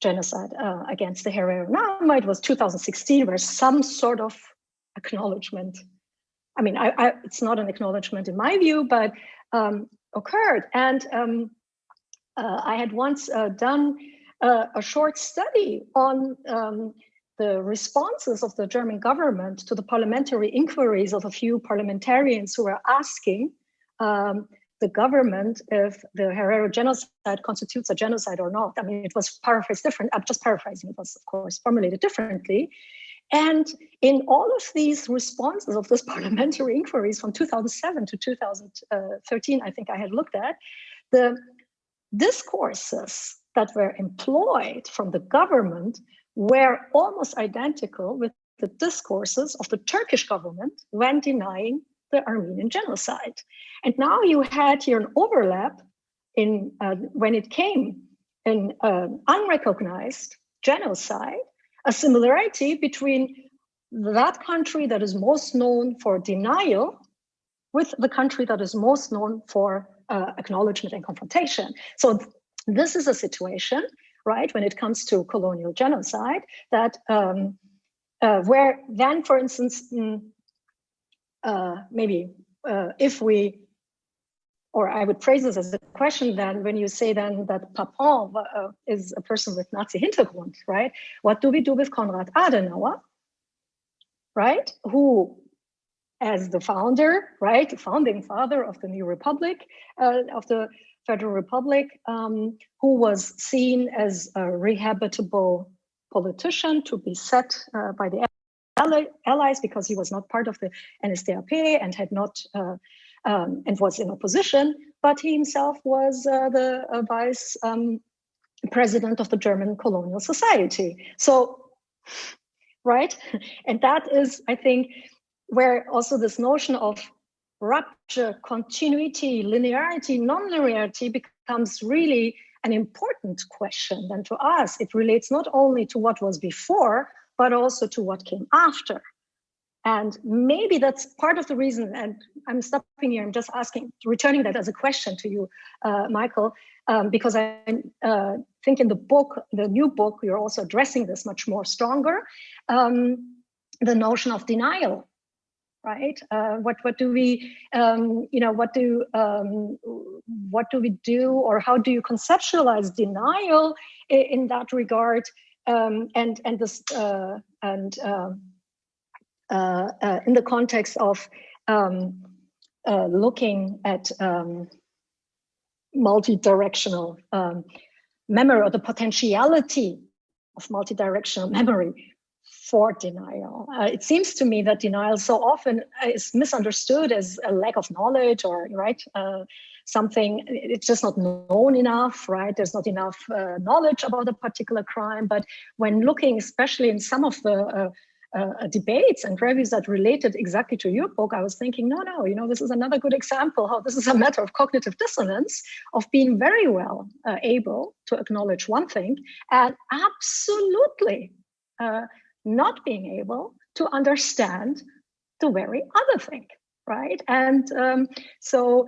genocide against the Herero. Now, it was 2016 where some sort of acknowledgement, it's not an acknowledgement in my view, but occurred. And I had once done a short study on the responses of the German government to the parliamentary inquiries of a few parliamentarians who were asking the government if the Herero genocide constitutes a genocide or not. I mean, it was paraphrased different. I'm just paraphrasing. It was, of course, formulated differently. And in all of these responses of those parliamentary inquiries from 2007 to 2013, I think I had looked at, the discourses that were employed from the government were almost identical with the discourses of the Turkish government when denying the Armenian genocide. And now you had here an overlap in when it came in unrecognized genocide, a similarity between that country that is most known for denial with the country that is most known for acknowledgement and confrontation. So this is a situation, right, when it comes to colonial genocide, that where then, for instance, maybe if we, or I would phrase this as a question then, when you say then that Papon is a person with Nazi Hintergrund, right? What do we do with Konrad Adenauer, right? Who, as the founder, right, the founding father of the new republic, of the Federal Republic, who was seen as a rehabilitable politician to be set by the allies because he was not part of the NSDAP and had not and was in opposition, but he himself was the vice president of the German Colonial Society. So, right, and that is, I think, where also this notion of rupture, continuity, linearity, non-linearity becomes really an important question then to us. It relates not only to what was before, but also to what came after. And maybe that's part of the reason, and I'm stopping here, I'm just asking, returning that as a question to you, Michael, because I think in the book, the new book, you're also addressing this much more stronger, the notion of denial, right? What do we, what do we do, or how do you conceptualize denial in that regard? And this in the context of looking at multidirectional memory, or the potentiality of multidirectional memory for denial. It seems to me that denial so often is misunderstood as a lack of knowledge, or right, something, it's just not known enough, right? There's not enough knowledge about a particular crime. But when looking, especially in some of the debates and reviews that related exactly to your book, I was thinking, no, this is another good example how this is a matter of cognitive dissonance, of being very well able to acknowledge one thing and absolutely not being able to understand the very other thing, right? And so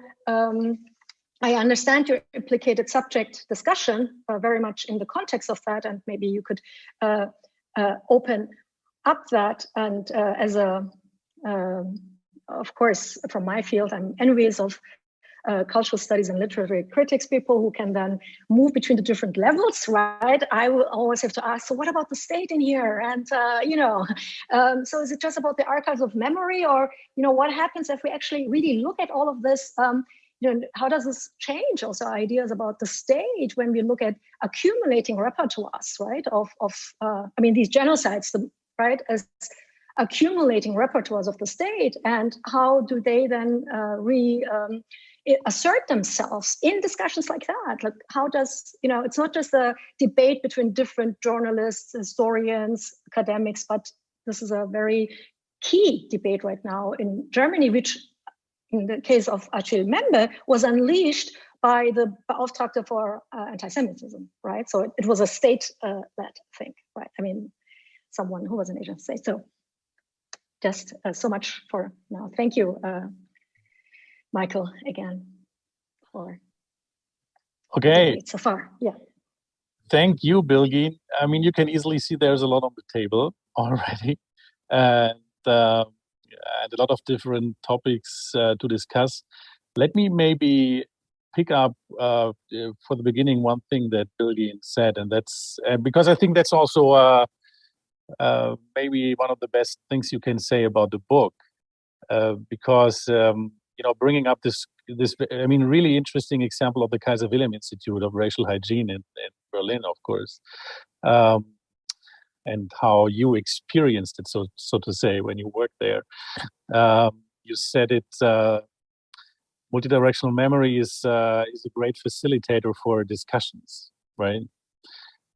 I understand your implicated subject discussion very much in the context of that, and maybe you could open up that. And as a, of course, from my field, I'm envious of cultural studies and literary critics people who can then move between the different levels, right? I will always have to ask, so what about the state in here? And, so is it just about the archives of memory, or, what happens if we actually really look at all of this? How does this change also ideas about the state when we look at accumulating repertoires, right? These genocides, right, as accumulating repertoires of the state, and how do they then assert themselves in discussions like that? Like, how does, it's not just a debate between different journalists, historians, academics, but this is a very key debate right now in Germany, which in the case of Achille Membe was unleashed by the Beauftragte for anti-Semitism, right? So it was a state-led thing, right? I mean, someone who was an agent of state. So just so much for now. Thank you, Michael, again, for the debate so far. Yeah. Thank you, Bilgin. I mean, you can easily see there's a lot on the table already, and a lot of different topics to discuss. Let me maybe pick up for the beginning one thing that Bilgin said, and that's because I think that's also maybe one of the best things you can say about the book, because bringing up this really interesting example of the Kaiser Wilhelm Institute of Racial Hygiene in Berlin, of course, and how you experienced it, so to say, when you worked there. You said it. Multidirectional memory is a great facilitator for discussions, right?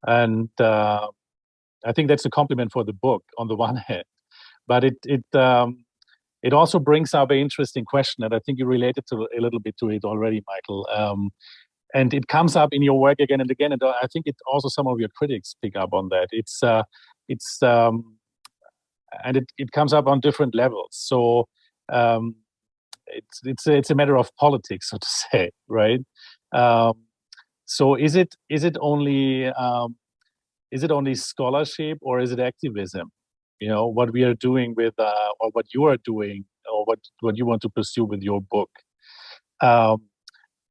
And I think that's a compliment for the book on the one hand, but it also brings up an interesting question, and I think you related to a little bit to it already, Michael. And it comes up in your work again and again, and I think it also some of your critics pick up on that. And it comes up on different levels. So it's a matter of politics, so to say, right? So is it only scholarship, or is it activism? What we are doing with, or what you are doing, or what you want to pursue with your book.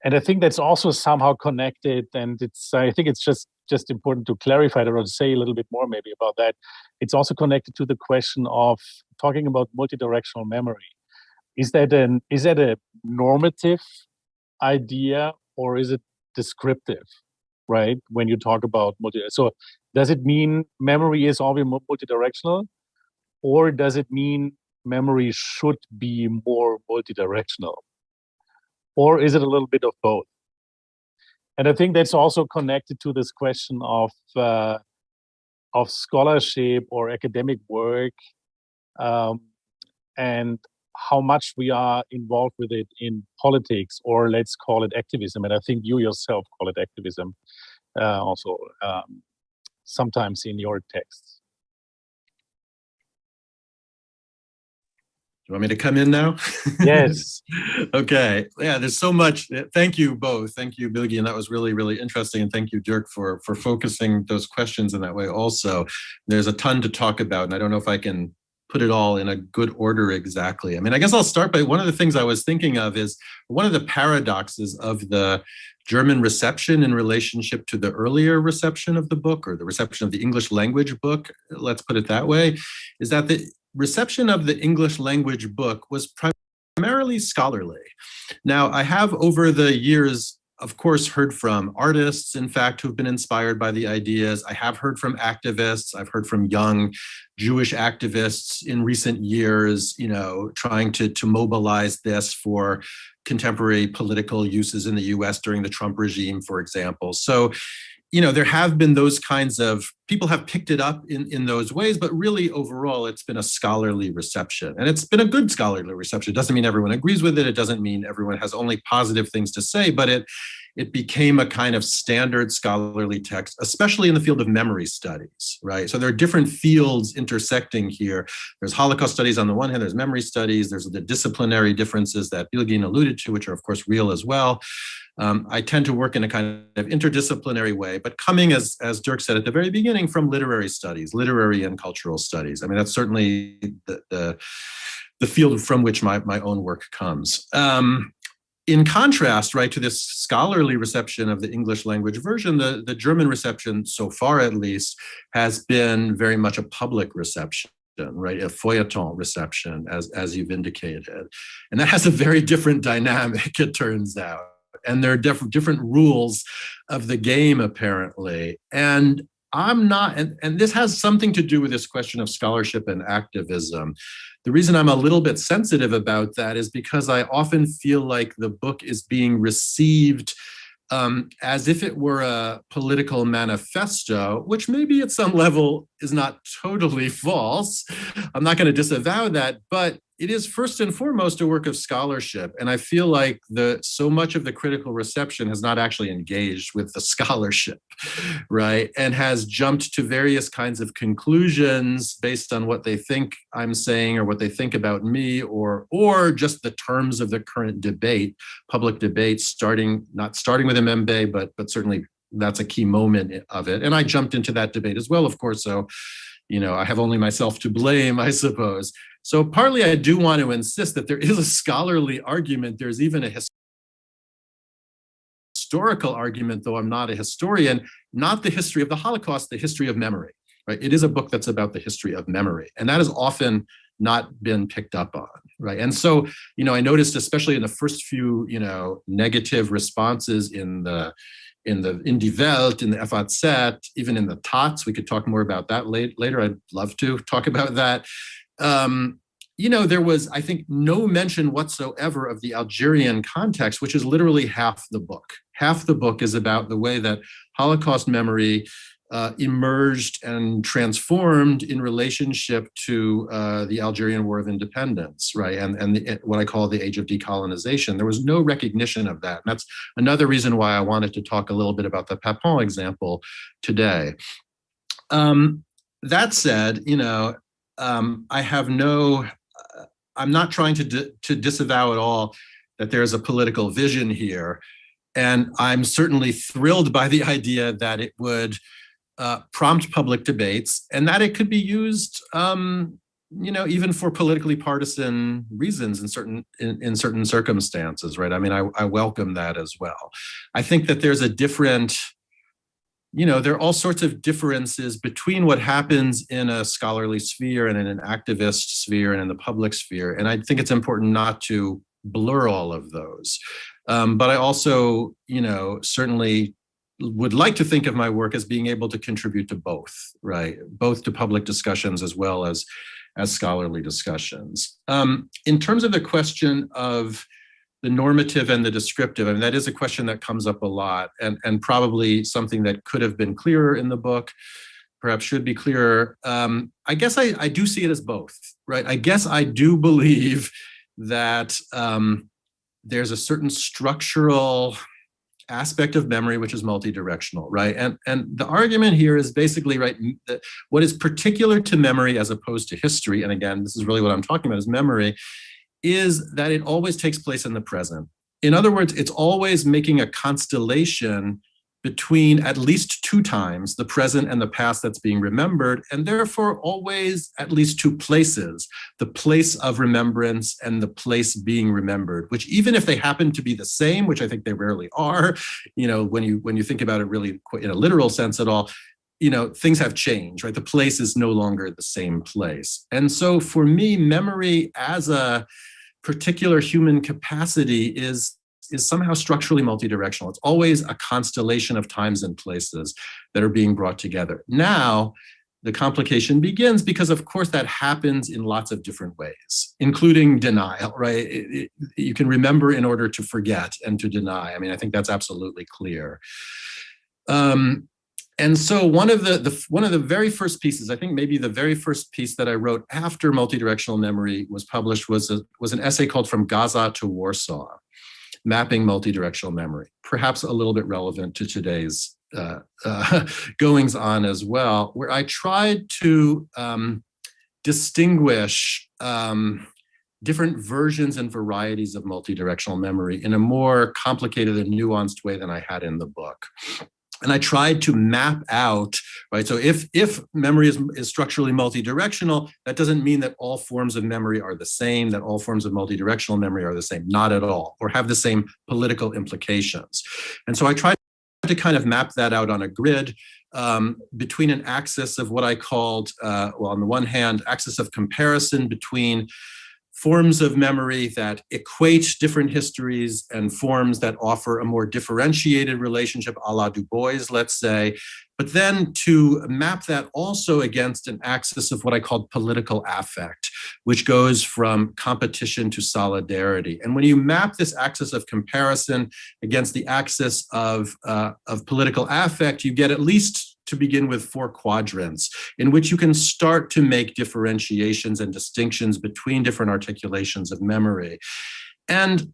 And I think that's also somehow connected, and I think it's just important to clarify that, or to say a little bit more maybe about that. It's also connected to the question of talking about multidirectional memory. Is that a normative idea, or is it descriptive, right? When you talk about so does it mean memory is always multidirectional, or does it mean memory should be more multidirectional? Or is it a little bit of both? And I think that's also connected to this question of scholarship or academic work, and how much we are involved with it in politics, or let's call it activism. And I think you yourself call it activism also sometimes in your texts. Do you want me to come in now? Yes. Okay. Yeah, there's so much. Thank you both. Thank you, Bilgin. That was really, really interesting. And thank you, Dirk, for focusing those questions in that way also. There's a ton to talk about, and I don't know if I can put it all in a good order exactly. I guess I'll start by one of the things I was thinking of is one of the paradoxes of the German reception in relationship to the earlier reception of the book, or the reception of the English language book, let's put it that way, is that the reception of the English language book was primarily scholarly. Now, I have over the years, of course, heard from artists, in fact, who've been inspired by the ideas. I have heard from activists. I've heard from young Jewish activists in recent years, trying to mobilize this for contemporary political uses in the US during the Trump regime, for example. So, there have been those kinds of, people have picked it up in those ways, but really overall, it's been a scholarly reception. And it's been a good scholarly reception. It doesn't mean everyone agrees with it. It doesn't mean everyone has only positive things to say, but it became a kind of standard scholarly text, especially in the field of memory studies, right? So there are different fields intersecting here. There's Holocaust studies on the one hand, there's memory studies, there's the disciplinary differences that Bilgin alluded to, which are of course real as well. I tend to work in a kind of interdisciplinary way, but coming, as Dirk said at the very beginning, from literary studies, literary and cultural studies. That's certainly the field from which my own work comes. In contrast, right, to this scholarly reception of the English language version, the German reception, so far at least, has been very much a public reception, right, a feuilleton reception, as you've indicated. And that has a very different dynamic, it turns out. And there are different rules of the game, apparently. And I'm not, and this has something to do with this question of scholarship and activism. The reason I'm a little bit sensitive about that is because I often feel like the book is being received as if it were a political manifesto, which maybe at some level is not totally false. I'm not going to disavow that, but it is first and foremost a work of scholarship. And I feel like so much of the critical reception has not actually engaged with the scholarship, right? And has jumped to various kinds of conclusions based on what they think I'm saying or what they think about me, or just the terms of the current debate, public debate, not starting with Mbembe, but certainly that's a key moment of it. And I jumped into that debate as well, of course. So, I have only myself to blame, I suppose. So partly I do want to insist that there is a scholarly argument. There's even a historical argument, though I'm not a historian, not the history of the Holocaust, the history of memory. right? It is a book that's about the history of memory. And that has often not been picked up on, right? And so, I noticed, especially in the first few, negative responses in Die Welt, in the FAZ, even in the Taz, we could talk more about that later. I'd love to talk about that. There was, I think, no mention whatsoever of the Algerian context, which is literally half the book. Half the book is about the way that Holocaust memory emerged and transformed in relationship to the Algerian War of Independence, right? And what I call the Age of Decolonization. There was no recognition of that. And that's another reason why I wanted to talk a little bit about the Papon example today. That said, I'm not trying to disavow at all that there's a political vision here. And I'm certainly thrilled by the idea that it would prompt public debates, and that it could be used, even for politically partisan reasons in certain circumstances, right? I mean, I welcome that as well. I think that there's a different, there are all sorts of differences between what happens in a scholarly sphere and in an activist sphere and in the public sphere, and I think it's important not to blur all of those. But I also, certainly would like to think of my work as being able to contribute to both, right? Both to public discussions as well as scholarly discussions. In terms of the question of the normative and the descriptive, I mean, that is a question that comes up a lot, and probably something that could have been clearer in the book, perhaps should be clearer. I guess I do see it as both, right? I guess I do believe that there's a certain structural aspect of memory which is multidirectional, right? And the argument here is basically, right, that what is particular to memory as opposed to history, and again, this is really what I'm talking about, is memory, is that it always takes place in the present. In other words, it's always making a constellation between at least two times, the present and the past that's being remembered, and therefore always at least two places, the place of remembrance and the place being remembered, which even if they happen to be the same, which I think they rarely are, when you think about it really in a literal sense at all, things have changed, right? The place is no longer the same place. And so for me, memory as a particular human capacity is somehow structurally multidirectional. It's always a constellation of times and places that are being brought together. Now, the complication begins because, of course, that happens in lots of different ways, including denial, right? You can remember in order to forget and to deny. I mean, I think that's absolutely clear. And so one of the very first pieces, I think maybe the very first piece that I wrote after Multidirectional Memory was published was an essay called From Gaza to Warsaw, Mapping Multidirectional Memory, perhaps a little bit relevant to today's goings on as well, where I tried to distinguish different versions and varieties of multidirectional memory in a more complicated and nuanced way than I had in the book. And I tried to map out, right? So if memory is structurally multidirectional, that doesn't mean that all forms of memory are the same, that all forms of multidirectional memory are the same, not at all, or have the same political implications. And so I tried to kind of map that out on a grid between an axis of what I called, on the one hand, axis of comparison between forms of memory that equate different histories and forms that offer a more differentiated relationship, a la Du Bois, let's say, but then to map that also against an axis of what I called political affect, which goes from competition to solidarity. And when you map this axis of comparison against the axis of political affect, you get at least, to begin with, 4 quadrants in which you can start to make differentiations and distinctions between different articulations of memory. And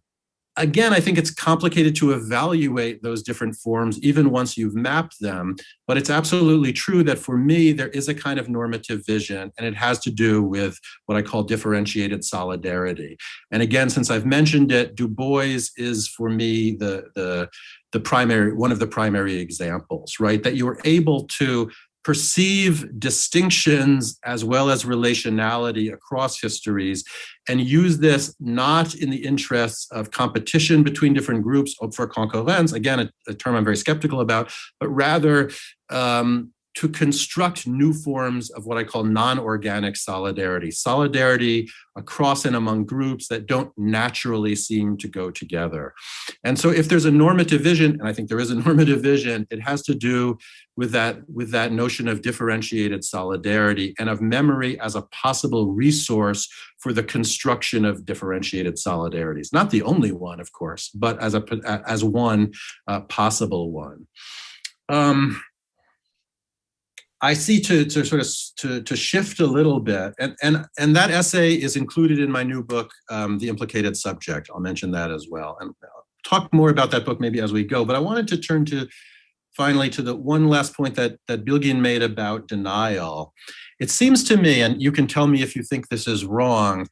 again, I think it's complicated to evaluate those different forms even once you've mapped them, but it's absolutely true that for me, there is a kind of normative vision, and it has to do with what I call differentiated solidarity. And again, since I've mentioned it, Du Bois is for me one of the primary examples, right? That you are able to perceive distinctions as well as relationality across histories and use this not in the interests of competition between different groups, or for concurrence, again, a term I'm very skeptical about, but rather to construct new forms of what I call non-organic solidarity, solidarity across and among groups that don't naturally seem to go together. And so if there's a normative vision, and I think there is a normative vision, it has to do with that notion of differentiated solidarity and of memory as a possible resource for the construction of differentiated solidarities. Not the only one, of course, but as one possible one. I see to shift a little bit, and that essay is included in my new book, The Implicated Subject. I'll mention that as well, and I'll talk more about that book maybe as we go. But I wanted to turn finally to the one last point that Bilgin made about denial. It seems to me, and you can tell me if you think this is wrong,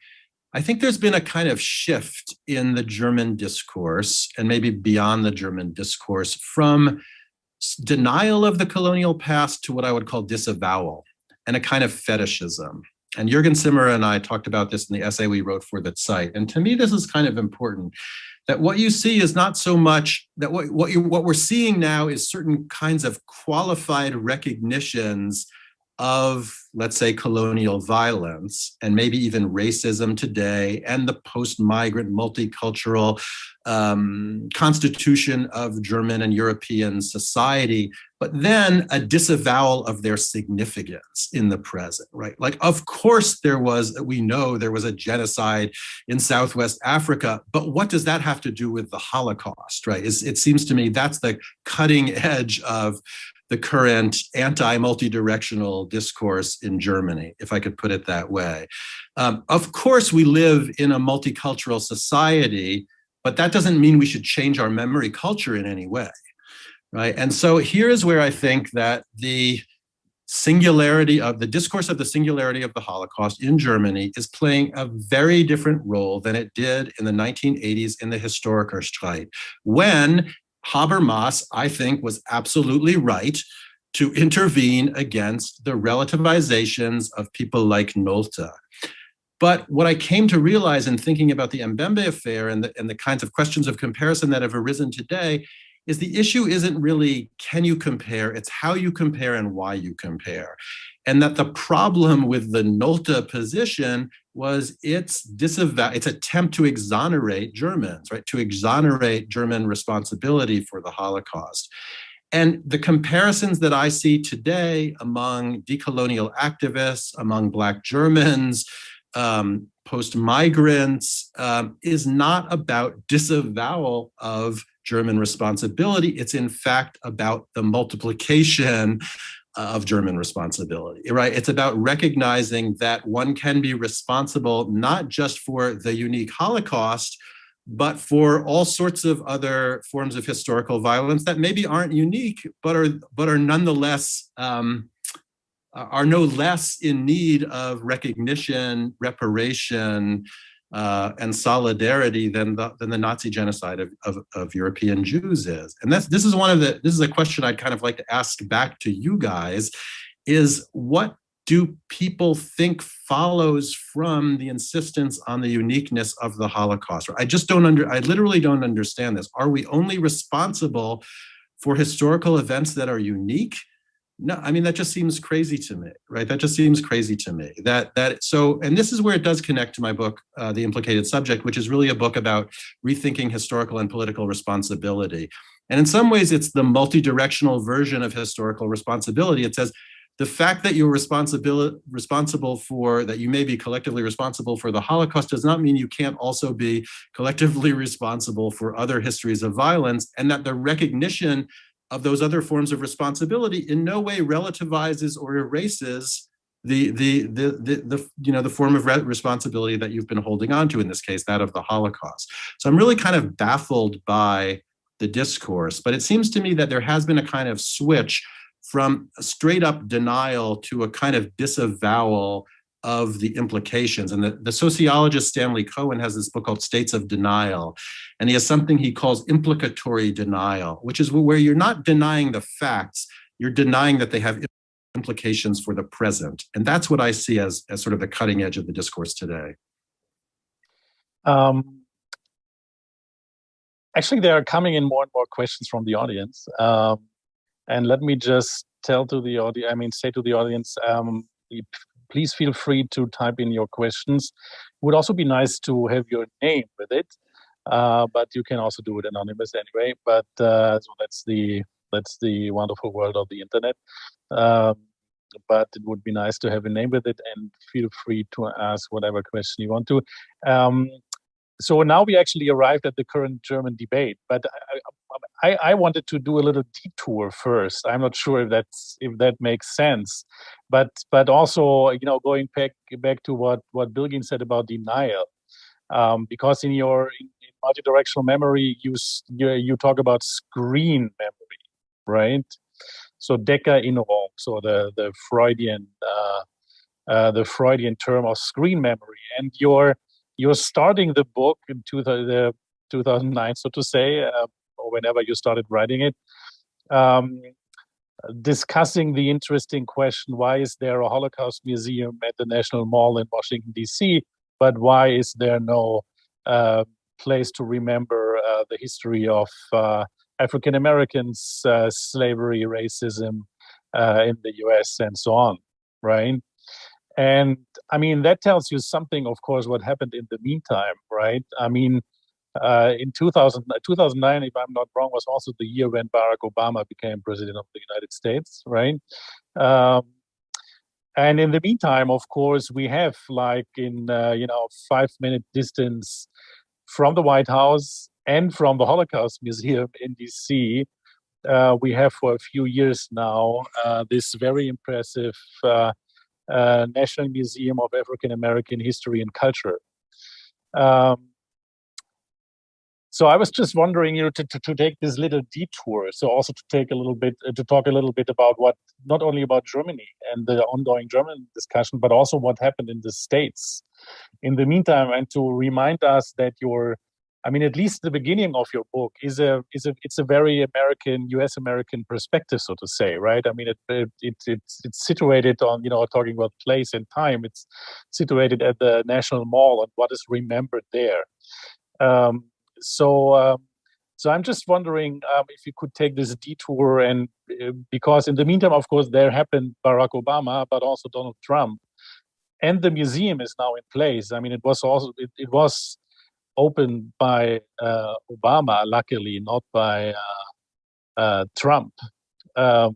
I think there's been a kind of shift in the German discourse, and maybe beyond the German discourse, from denial of the colonial past to what I would call disavowal and a kind of fetishism. And Jürgen Simmer and I talked about this in the essay we wrote for that site. And to me, this is kind of important, that what you see is not so much that what we're seeing now is certain kinds of qualified recognitions of, let's say, colonial violence and maybe even racism today and the post-migrant multicultural constitution of German and European society, but then a disavowal of their significance in the present, right? Like, of course we know there was a genocide in Southwest Africa, but what does that have to do with the Holocaust, right? It seems to me that's the cutting edge of the current anti-multidirectional discourse in Germany, if I could put it that way. Of course, we live in a multicultural society, but that doesn't mean we should change our memory culture in any way, right? And so here is where I think that the singularity of the discourse of the singularity of the Holocaust in Germany is playing a very different role than it did in the 1980s in the Historikerstreit, when Habermas, I think, was absolutely right to intervene against the relativizations of people like Nolte. But what I came to realize in thinking about the Mbembe affair and the kinds of questions of comparison that have arisen today is the issue isn't really can you compare, it's how you compare and why you compare. And that the problem with the Nolte position was its attempt to exonerate Germans, right? To exonerate German responsibility for the Holocaust. And the comparisons that I see today among decolonial activists, among Black Germans, post-migrants, is not about disavowal of German responsibility. It's in fact about the multiplication of German responsibility, right? It's about recognizing that one can be responsible not just for the unique Holocaust, but for all sorts of other forms of historical violence that maybe aren't unique, but are nonetheless are no less in need of recognition, reparation, and solidarity than the Nazi genocide of European Jews is. And this is a question I'd kind of like to ask back to you guys, is what do people think follows from the insistence on the uniqueness of the Holocaust? I literally don't understand this. Are we only responsible for historical events that are unique? No, I mean, that just seems crazy to me, right? That just seems crazy to me. And this is where it does connect to my book, The Implicated Subject, which is really a book about rethinking historical and political responsibility. And in some ways, it's the multidirectional version of historical responsibility. It says, the fact that you're responsible for, that you may be collectively responsible for the Holocaust does not mean you can't also be collectively responsible for other histories of violence, and that the recognition of those other forms of responsibility in no way relativizes or erases the form of responsibility that you've been holding on to, in this case, that of the Holocaust. So I'm really kind of baffled by the discourse, but it seems to me that there has been a kind of switch from a straight up denial to a kind of disavowal of the implications. And the sociologist Stanley Cohen has this book called States of Denial. And he has something he calls implicatory denial, which is where you're not denying the facts, you're denying that they have implications for the present. And that's what I see as sort of the cutting edge of the discourse today. Actually, there are coming in more and more questions from the audience. And let me just tell to the audience, say to the audience, please feel free to type in your questions. It would also be nice to have your name with it, but you can also do it anonymous anyway. But so that's the wonderful world of the internet. But it would be nice to have a name with it, and feel free to ask whatever question you want to. So now we actually arrived at the current German debate, but I wanted to do a little detour first. I'm not sure if that makes sense, but also, you know, going back to what Bilgin said about denial, because in multidirectional memory, you talk about screen memory, right? So Decker-Erinnerung, so the Freudian term of screen memory, and you're starting the book in 2009, so to say, or whenever you started writing it, discussing the interesting question: why is there a Holocaust museum at the National Mall in Washington D.C., but why is there no place to remember the history of African Americans, slavery, racism in the U.S., and so on, right? And I mean, that tells you something, of course, what happened in the meantime, right? I mean, in 2009, if I'm not wrong, was also the year when Barack Obama became president of the United States, right? And in the meantime, of course, we have, like, in 5-minute distance from the White House and from the Holocaust Museum in DC, we have for a few years now this very impressive National Museum of African American History and Culture. So I was just wondering, to take this little detour, so also to talk a little bit about not only about Germany and the ongoing German discussion, but also what happened in the States in the meantime, and to remind us that at least the beginning of your book it's a very U.S. American perspective, so to say, right? I mean, it's situated on, talking about place and time. It's situated at the National Mall and what is remembered there. So I'm just wondering if you could take this detour, and because in the meantime, of course, there happened Barack Obama, but also Donald Trump, and the museum is now in place. I mean, it was opened by Obama, luckily, not by Trump, but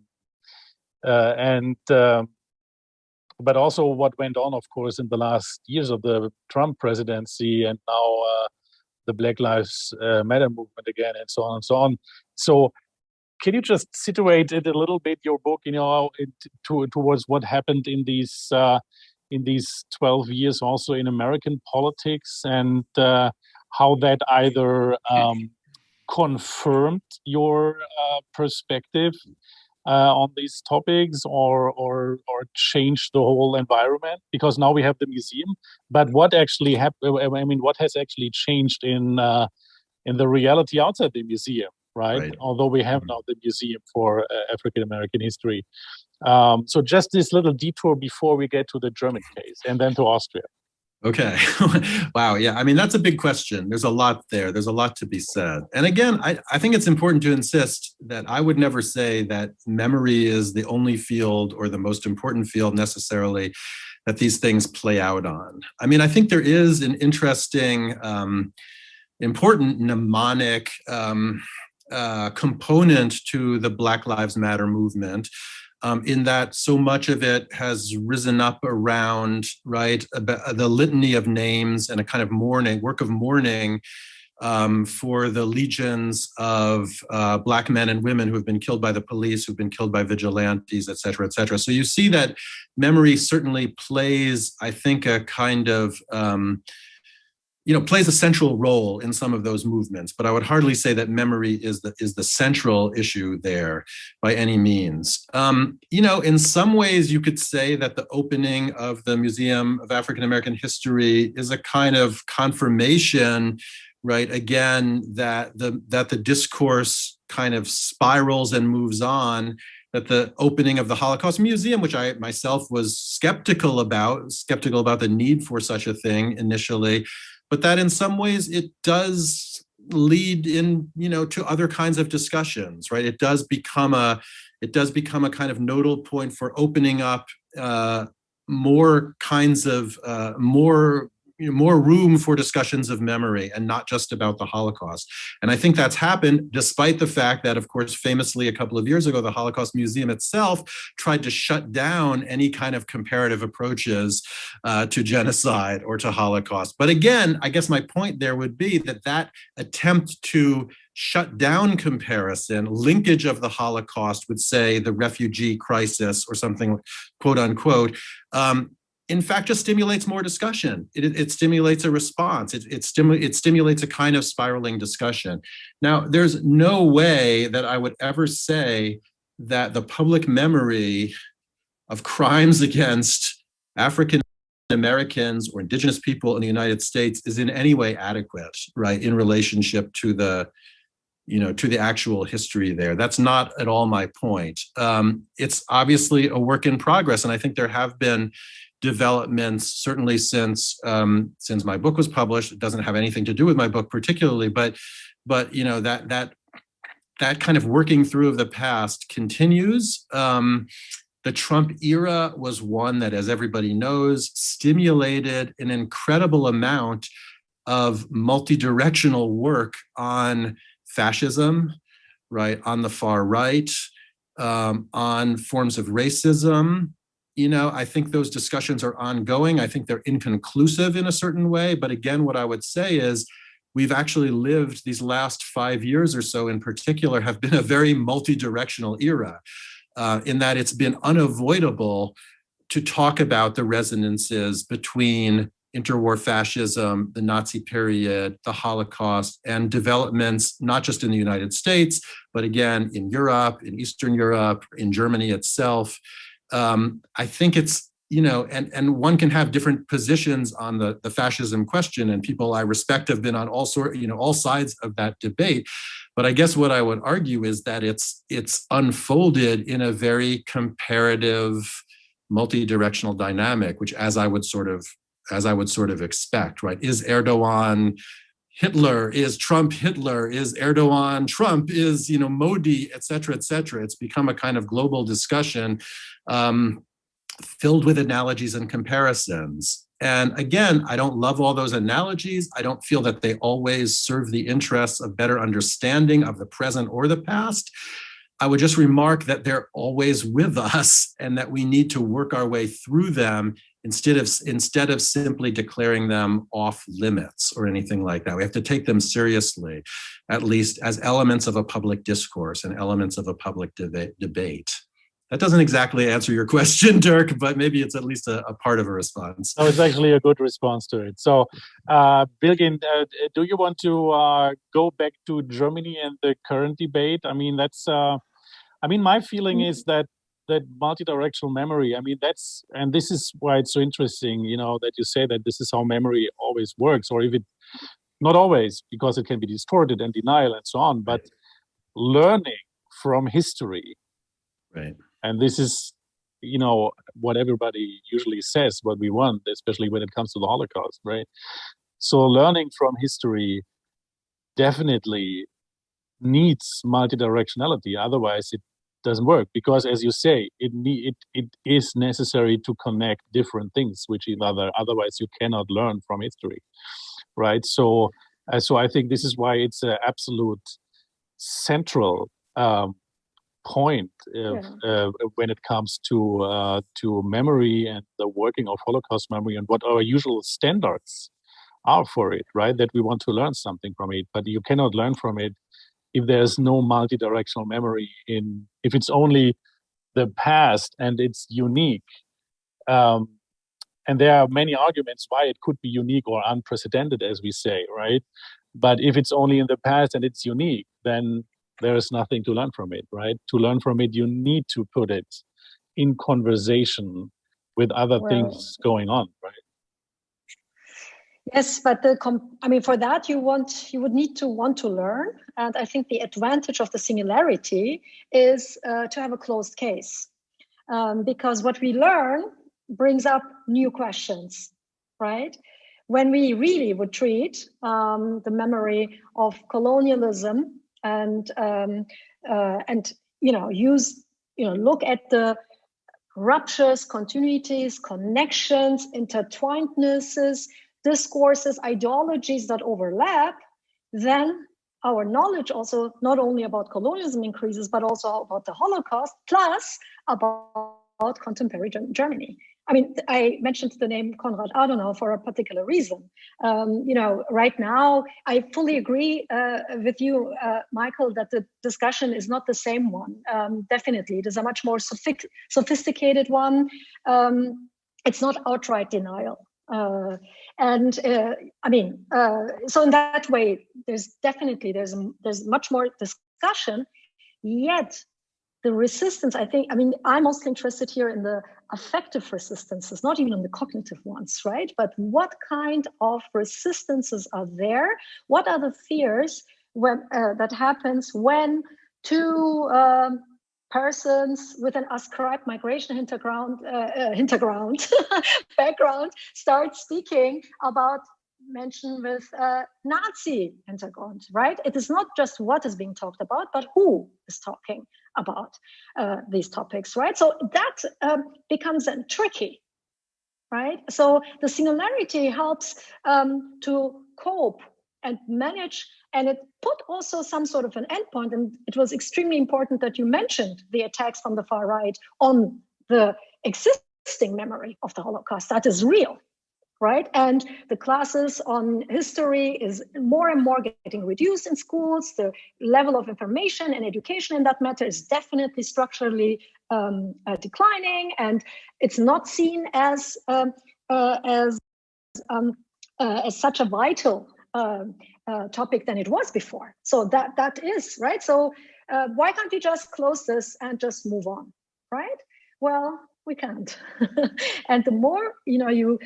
also what went on, of course, in the last years of the Trump presidency, and now the Black Lives Matter movement again, and so on and so on. So can you just situate it a little bit, your book, towards what happened in these 12 years also in American politics, and how that either confirmed your perspective on these topics, or changed the whole environment? Because now we have the museum, but what actually happened? I mean, what has actually changed in the reality outside the museum, right? Although we have now the Museum for African American History. So just this little detour before we get to the German case, and then to Austria. Okay. Wow. Yeah. I mean, that's a big question. There's a lot there. There's a lot to be said. And again, I think it's important to insist that I would never say that memory is the only field or the most important field necessarily that these things play out on. I mean, I think there is an interesting, important mnemonic component to the Black Lives Matter movement, in that so much of it has risen up around, the litany of names and a kind of work of mourning for the legions of Black men and women who have been killed by the police, who've been killed by vigilantes, et cetera, et cetera. So you see that memory certainly plays, I think, a kind of plays a central role in some of those movements, but I would hardly say that memory is the central issue there by any means. In some ways, you could say that the opening of the Museum of African American History is a kind of confirmation, again, that the discourse kind of spirals and moves on. That the opening of the Holocaust Museum, which I myself was skeptical about the need for such a thing initially, but that in some ways it does lead in, to other kinds of discussions, right? It does become a kind of nodal point for opening up more kinds of more room for discussions of memory and not just about the Holocaust. And I think that's happened despite the fact that, of course, famously a couple of years ago, the Holocaust Museum itself tried to shut down any kind of comparative approaches to genocide or to Holocaust. But again, I guess my point there would be that attempt to shut down comparison, linkage of the Holocaust with, say, the refugee crisis or something, quote unquote, in fact, just stimulates more discussion. It stimulates a response. It stimulates a kind of spiraling discussion. Now, there's no way that I would ever say that the public memory of crimes against African Americans or indigenous people in the United States is in any way adequate, right, in relationship to the actual history there. That's not at all my point. It's obviously a work in progress, and I think there have been developments certainly since my book was published. It doesn't have anything to do with my book particularly, but that kind of working through of the past continues. The Trump era was one that, as everybody knows, stimulated an incredible amount of multidirectional work on fascism, right, on the far right, on forms of racism. I think those discussions are ongoing. I think they're inconclusive in a certain way. But again, what I would say is we've actually lived these last 5 years or so in particular have been a very multidirectional era, in that it's been unavoidable to talk about the resonances between interwar fascism, the Nazi period, the Holocaust, and developments, not just in the United States, but again, in Europe, in Eastern Europe, in Germany itself. I think it's, and one can have different positions on the fascism question, and people I respect have been on all sides of that debate. But I guess what I would argue is that it's unfolded in a very comparative, multi-directional dynamic, which as I would sort of expect, right? Is Erdogan Hitler? Is Trump Hitler? Is Erdogan Trump? Is, Modi, et cetera, et cetera. It's become a kind of global discussion filled with analogies and comparisons. And again, I don't love all those analogies. I don't feel that they always serve the interests of better understanding of the present or the past. I would just remark that they're always with us and that we need to work our way through them instead of simply declaring them off limits or anything like that. We have to take them seriously, at least as elements of a public discourse and elements of a public debate. That doesn't exactly answer your question, Dirk, but maybe it's at least a part of a response. No, it's actually a good response to it. So, Bilgin, do you want to go back to Germany and the current debate? I mean, my feeling is that multidirectional memory, and this is why it's so interesting, that you say that this is how memory always works, or if it, not always, because it can be distorted and denial and so on, but learning from history. Right. And this is, what everybody usually says, what we want, especially when it comes to the Holocaust, right? So learning from history definitely needs multidirectionality. Otherwise, it doesn't work, because, as you say, it is necessary to connect different things with each other. Otherwise, you cannot learn from history, right? So I think this is why it's an absolute central point when it comes to memory and the working of Holocaust memory and what our usual standards are for it, right? That we want to learn something from it, but you cannot learn from it if there's no multidirectional memory if it's only the past and it's unique. And there are many arguments why it could be unique or unprecedented, as we say, right? But if it's only in the past and it's unique, then there is nothing to learn from it, right? To learn from it, you need to put it in conversation with other things going on, right? Yes, but for that you would need to want to learn, and I think the advantage of the similarity is to have a closed case, because what we learn brings up new questions, right? when we really would treat the memory of colonialism and look at the ruptures, continuities, connections, intertwinednesses, discourses, ideologies that overlap, then our knowledge also not only about colonialism increases, but also about the Holocaust, plus about contemporary Germany. I mean, I mentioned the name Konrad Adenauer for a particular reason. Right now, I fully agree with you, Michael, that the discussion is not the same one. Definitely, it is a much more sophisticated one. It's not outright denial. So in that way, there's much more discussion. Yet the resistance, I'm mostly interested here in the affective resistances, not even in the cognitive ones, right? But what kind of resistances are there? What are the fears that happens when two persons with an ascribed migration background start speaking about mention with Nazi hintergrund, right? It is not just what is being talked about, but who is talking about these topics, right? So that becomes tricky, right? So the singularity helps to cope and manage, and it put also some sort of an endpoint. And it was extremely important that you mentioned the attacks from the far right on the existing memory of the Holocaust. That is real, right? And the classes on history is more and more getting reduced in schools. The level of information and education in that matter is definitely structurally declining, and it's not seen as such a vital topic than it was before. So that is right. So why can't we just close this and just move on, right? Well, we can't. And the more you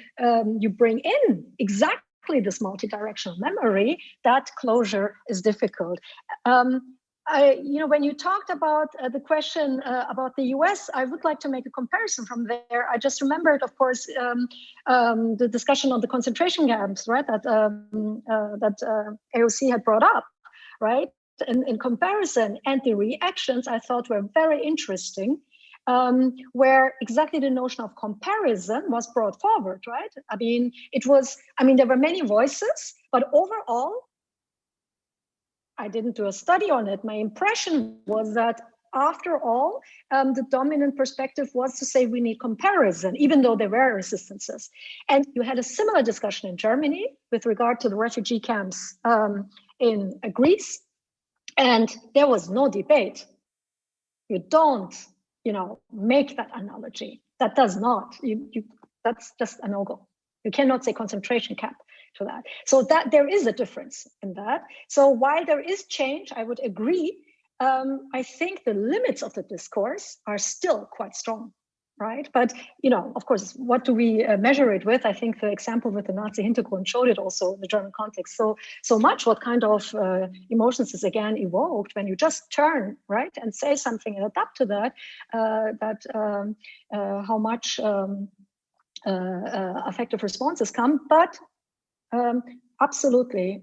bring in exactly this multidirectional memory, that closure is difficult. When you talked about the question about the US, I would like to make a comparison from there. I just remembered, of course, the discussion on the concentration camps, right? That AOC had brought up, right? In comparison, and the reactions I thought were very interesting. Where exactly the notion of comparison was brought forward, right? There were many voices, but overall, I didn't do a study on it. My impression was that after all, the dominant perspective was to say we need comparison, even though there were resistances. And you had a similar discussion in Germany with regard to the refugee camps in Greece, and there was no debate. You don't make that analogy. That does not. That's just a no-go. You cannot say concentration camp to that. So that there is a difference in that. So while there is change, I would agree. I think the limits of the discourse are still quite strong, right? But of course, what do we measure it with? I think the example with the Nazi Hintergrund showed it also in the German context. So much what kind of emotions is again evoked when you just turn, right, and say something and adapt to that, how much affective responses come. But absolutely,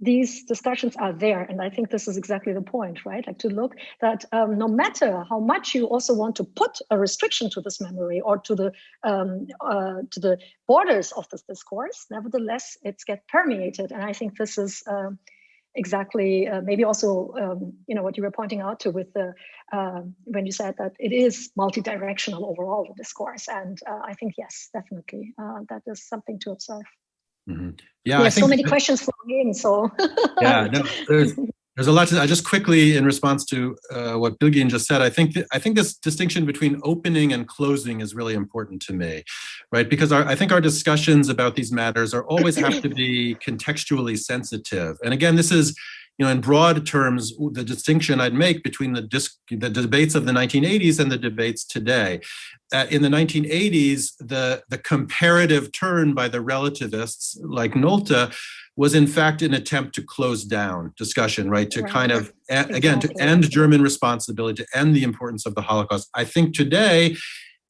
these discussions are there. And I think this is exactly the point, right? Like to look that no matter how much you also want to put a restriction to this memory or to the borders of this discourse, nevertheless, it's get permeated. And I think this is exactly maybe also, what you were pointing out to with the, when you said that it is multidirectional overall, the discourse. And I think, yes, definitely, that is something to observe. Mm-hmm. Yeah, there's so many questions for me, so yeah, no, there's a lot to. I just quickly, in response to what Bilgin just said, I think this distinction between opening and closing is really important to me, right? Because I think our discussions about these matters are always have to be contextually sensitive. And again, this is, in broad terms, the distinction I'd make between the debates of the 1980s and the debates today. In the 1980s, the comparative turn by the relativists like Nolte was in fact an attempt to close down discussion, right? To kind of, again, to end German responsibility, to end the importance of the Holocaust. I think today,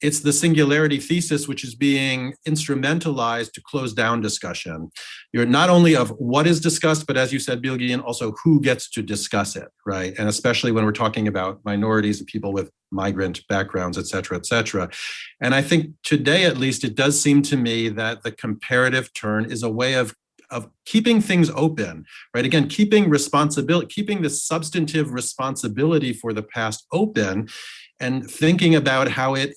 it's the singularity thesis which is being instrumentalized to close down discussion. You're not only of what is discussed, but as you said, Bilgin, also who gets to discuss it, right? And especially when we're talking about minorities and people with migrant backgrounds, et cetera, et cetera. And I think today, at least, it does seem to me that the comparative turn is a way of keeping things open, right? Again, keeping responsibility, keeping the substantive responsibility for the past open, and thinking about how it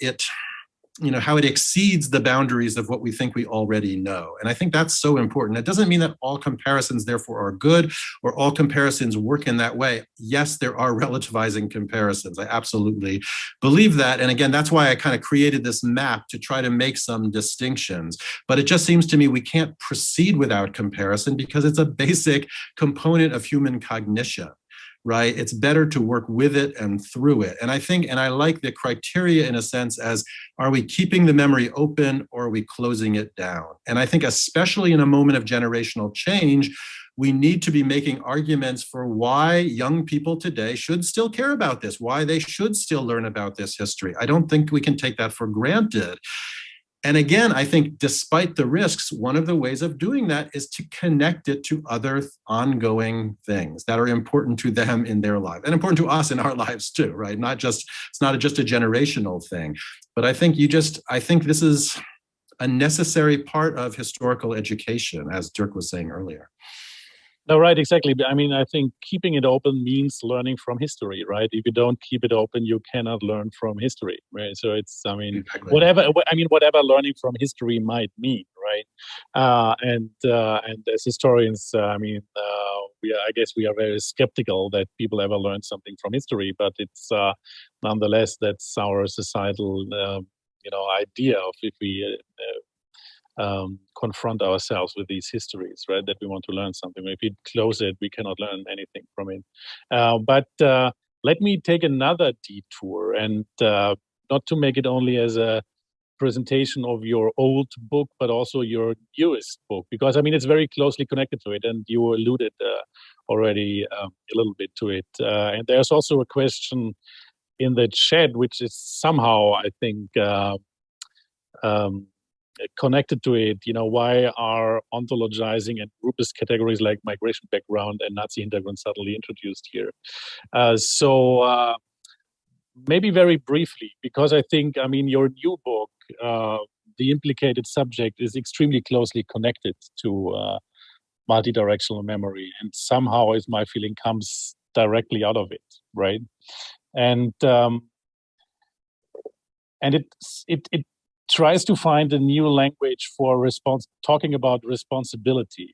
exceeds the boundaries of what we think we already know. And I think that's so important. It doesn't mean that all comparisons therefore are good or all comparisons work in that way. Yes, there are relativizing comparisons. I absolutely believe that. And again, that's why I kind of created this map to try to make some distinctions. But it just seems to me we can't proceed without comparison because it's a basic component of human cognition. Right? It's better to work with it and through it. And I think, and I like the criteria in a sense as, are we keeping the memory open or are we closing it down? And I think especially in a moment of generational change, we need to be making arguments for why young people today should still care about this, why they should still learn about this history. I don't think we can take that for granted. And again, I think despite the risks, one of the ways of doing that is to connect it to other ongoing things that are important to them in their life and important to us in our lives too, right? It's not just a generational thing, but I think this is a necessary part of historical education, as Dirk was saying earlier. No, right, exactly. I mean, I think keeping it open means learning from history, right? If you don't keep it open, you cannot learn from history, right? So it's, I mean, exactly. whatever learning from history might mean, right? And as historians, I guess we are very skeptical that people ever learn something from history, but it's nonetheless that's our societal, idea of if we. Confront ourselves with these histories, right? That we want to learn something. If we close it, we cannot learn anything from it. But let me take another detour, and not to make it only as a presentation of your old book, but also your newest book, because I mean it's very closely connected to it, and you alluded already a little bit to it. And there's also a question in the chat, which is somehow, I think, connected to it. Why are ontologizing and groupist categories like migration background and Nazi hintergrund suddenly introduced here? So maybe very briefly, because I think, your new book, The Implicated Subject, is extremely closely connected to multidirectional memory, and somehow, as my feeling, comes directly out of it, right? And it tries to find a new language for talking about responsibility,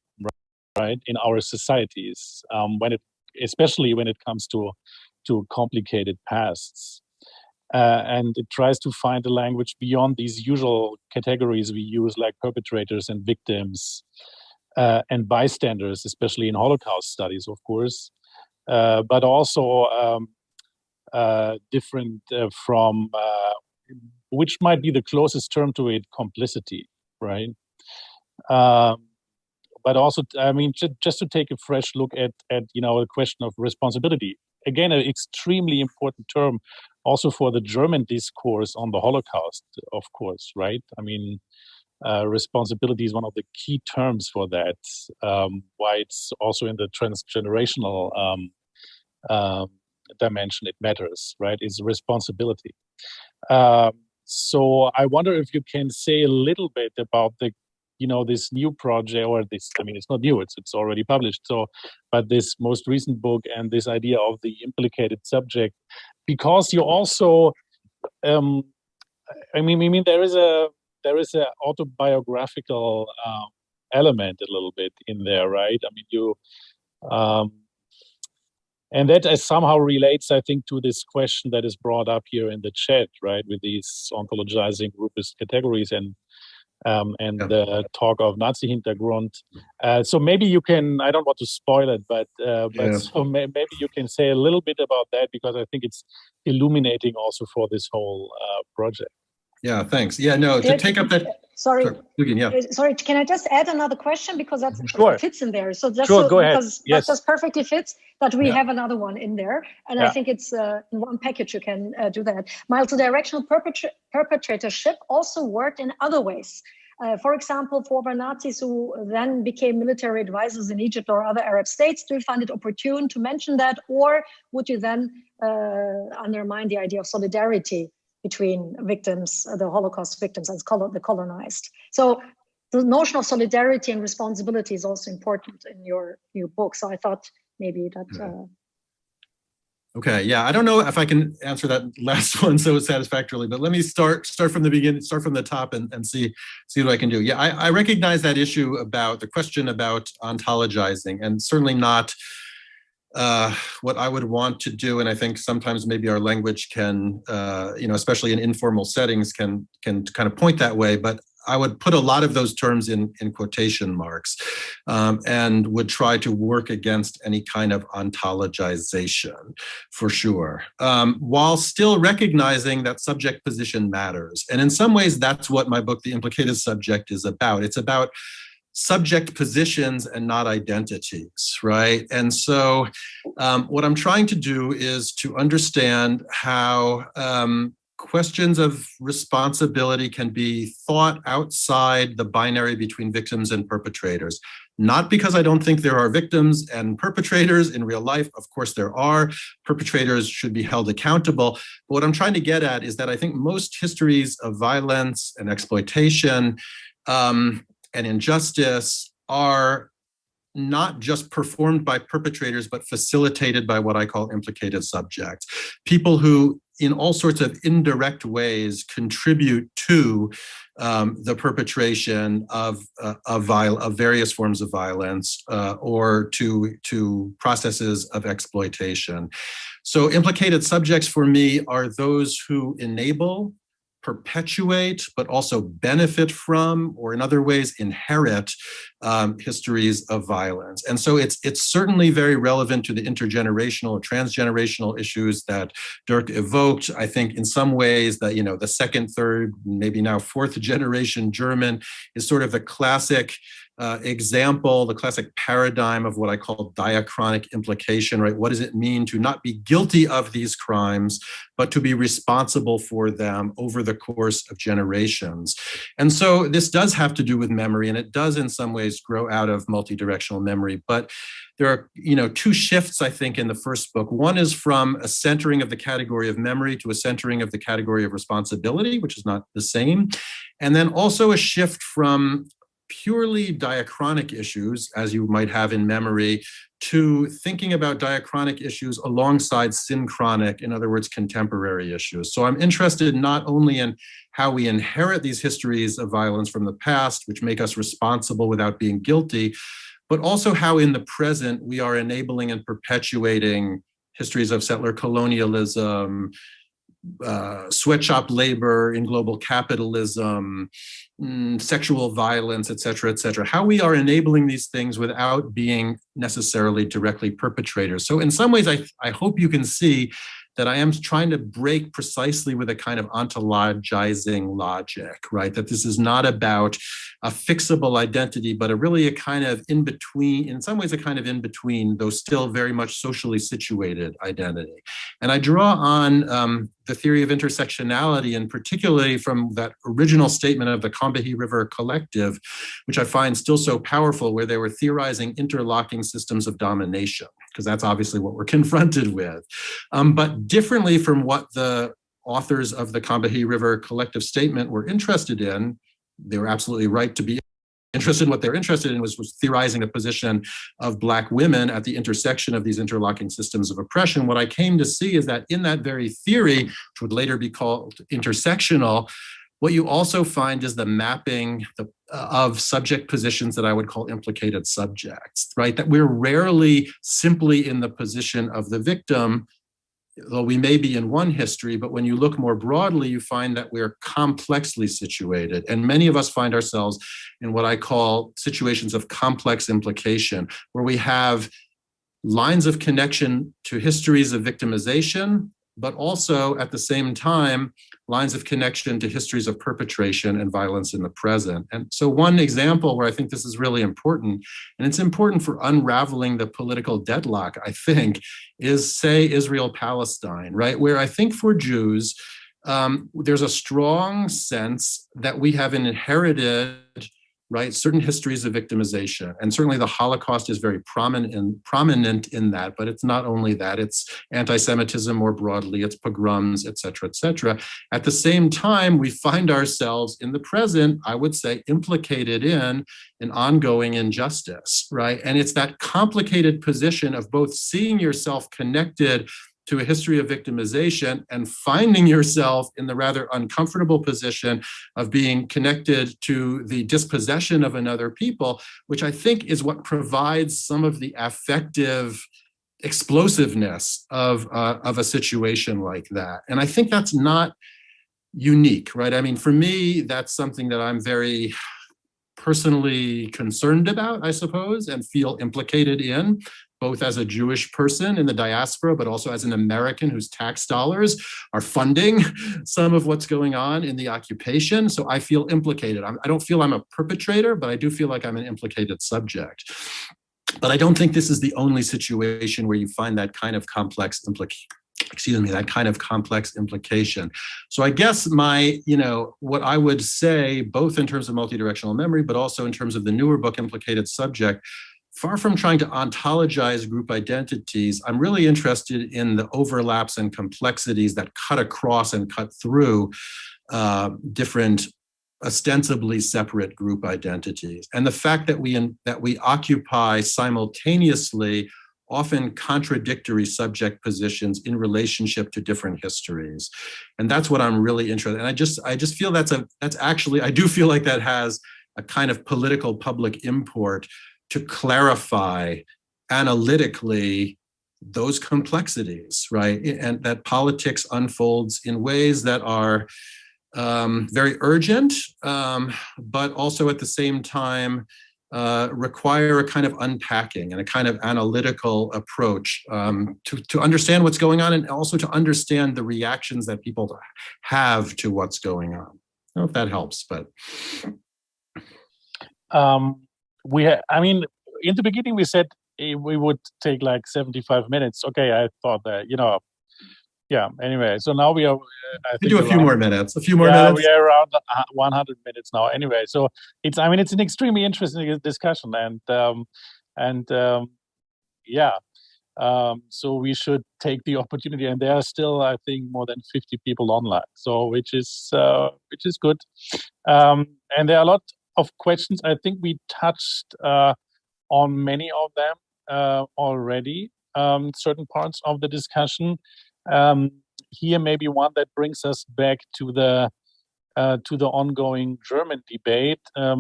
right, in our societies, especially when it comes to complicated pasts, and it tries to find a language beyond these usual categories we use, like perpetrators and victims and bystanders, especially in Holocaust studies, of course, but also different from. Which might be the closest term to it, complicity, right? But also, just to take a fresh look at the question of responsibility. Again, an extremely important term also for the German discourse on the Holocaust, of course, right? Responsibility is one of the key terms for that. Why it's also in the transgenerational dimension, it matters, right? Is responsibility. So I wonder if you can say a little bit about this new project, or this, it's not new, it's already published. So, but this most recent book and this idea of the implicated subject, because you also, there is a autobiographical element a little bit in there, right? And that somehow relates, I think, to this question that is brought up here in the chat, right, with these ontologizing groupist categories and the talk of Nazi hintergrund. So maybe you can, I don't want to spoil it, but so maybe you can say a little bit about that, because I think it's illuminating also for this whole project. Yeah, thanks. Yeah, no, to take up that. Sorry. Yeah. Sorry, can I just add another question, because that fits in there? So just go ahead. Because yes. that just perfectly fits, that we have another one in there, and I think it's in one package. You can do that. Multidirectional perpetratorship also worked in other ways. For example, former Nazis who then became military advisors in Egypt or other Arab states. Do you find it opportune to mention that, or would you then undermine the idea of solidarity between victims, the Holocaust victims, and the colonized? So the notion of solidarity and responsibility is also important in your book. So I thought maybe that. Okay, yeah, I don't know if I can answer that last one so satisfactorily, but let me start from the beginning, start from the top, and see what I can do. Yeah, I recognize that issue about the question about ontologizing, and certainly not what I would want to do. And I think sometimes maybe our language can, especially in informal settings, can kind of point that way. But I would put a lot of those terms in quotation marks, and would try to work against any kind of ontologization, for sure, while still recognizing that subject position matters. And in some ways, that's what my book, The Implicated Subject, is about. It's about subject positions and not identities, right? And so what I'm trying to do is to understand how questions of responsibility can be thought outside the binary between victims and perpetrators. Not because I don't think there are victims and perpetrators in real life. Of course there are. Perpetrators should be held accountable. But what I'm trying to get at is that I think most histories of violence and exploitation and injustice are not just performed by perpetrators, but facilitated by what I call implicated subjects. People who, in all sorts of indirect ways, contribute to the perpetration of various forms of violence or to processes of exploitation. So implicated subjects for me are those who enable, perpetuate, but also benefit from, or in other ways inherit histories of violence. And so it's certainly very relevant to the intergenerational or transgenerational issues that Dirk evoked. I think in some ways that, the second, third, maybe now fourth generation German is sort of the classic example, the classic paradigm of what I call diachronic implication, right? What does it mean to not be guilty of these crimes, but to be responsible for them over the course of generations? And so this does have to do with memory, and it does in some ways grow out of multidirectional memory. But there are, two shifts, I think, in the first book. One is from a centering of the category of memory to a centering of the category of responsibility, which is not the same. And then also a shift from purely diachronic issues, as you might have in memory, to thinking about diachronic issues alongside synchronic, in other words, contemporary issues. So I'm interested not only in how we inherit these histories of violence from the past, which make us responsible without being guilty, but also how in the present we are enabling and perpetuating histories of settler colonialism, sweatshop labor in global capitalism, sexual violence, et cetera, how we are enabling these things without being necessarily directly perpetrators. So in some ways, I hope you can see that I am trying to break precisely with a kind of ontologizing logic, right? That this is not about a fixable identity, but really a kind of in-between, in some ways a kind of in-between, though still very much socially situated identity. And I draw on the theory of intersectionality, and particularly from that original statement of the Combahee River Collective, which I find still so powerful, where they were theorizing interlocking systems of domination, because that's obviously what we're confronted with. But differently from what the authors of the Combahee River Collective statement were interested in, they were absolutely right to be interested in. What they're interested in was theorizing the position of Black women at the intersection of these interlocking systems of oppression. What I came to see is that in that very theory, which would later be called intersectional, what you also find is the mapping of subject positions that I would call implicated subjects, right? That we're rarely simply in the position of the victim, though we may be in one history, but when you look more broadly, you find that we're complexly situated. And many of us find ourselves in what I call situations of complex implication, where we have lines of connection to histories of victimization but also at the same time, lines of connection to histories of perpetration and violence in the present. And so one example where I think this is really important, and it's important for unraveling the political deadlock, I think, is, say, Israel-Palestine, right? Where I think for Jews, there's a strong sense that we have inherited, right, certain histories of victimization. And certainly the Holocaust is very prominent in that, but it's not only that, it's anti-Semitism more broadly, it's pogroms, et cetera, et cetera. At the same time, we find ourselves in the present, I would say, implicated in an ongoing injustice, right? And it's that complicated position of both seeing yourself connected to a history of victimization and finding yourself in the rather uncomfortable position of being connected to the dispossession of another people, which I think is what provides some of the affective explosiveness of a situation like that. And I think that's not unique, right? I mean, for me, that's something that I'm very personally concerned about, I suppose, and feel implicated in, both as a Jewish person in the diaspora, but also as an American whose tax dollars are funding some of what's going on in the occupation. So I feel implicated. I don't feel I'm a perpetrator, but I do feel like I'm an implicated subject. But I don't think this is the only situation where you find that kind of complex implication. So I guess what I would say, both in terms of multidirectional memory, but also in terms of the newer book, Implicated Subject, far from trying to ontologize group identities, I'm really interested in the overlaps and complexities that cut across and cut through different ostensibly separate group identities. And the fact that we occupy simultaneously often contradictory subject positions in relationship to different histories. And that's what I'm really interested in. And I just feel I do feel like that has a kind of political public import to clarify analytically those complexities, right? And that politics unfolds in ways that are very urgent, but also at the same time require a kind of unpacking and a kind of analytical approach to understand what's going on, and also to understand the reactions that people have to what's going on. I don't know if that helps, but in the beginning we said we would take like 75 minutes. Okay, I thought that, yeah, anyway, so now we are, I think, do a few more minutes. We are around 100 minutes now anyway. So it's an extremely interesting discussion, so we should take the opportunity, and there are still, I think, more than 50 people online, so which is good. And there are a lot of questions. I think we touched on many of them already, certain parts of the discussion. Here, maybe one that brings us back to the ongoing German debate. I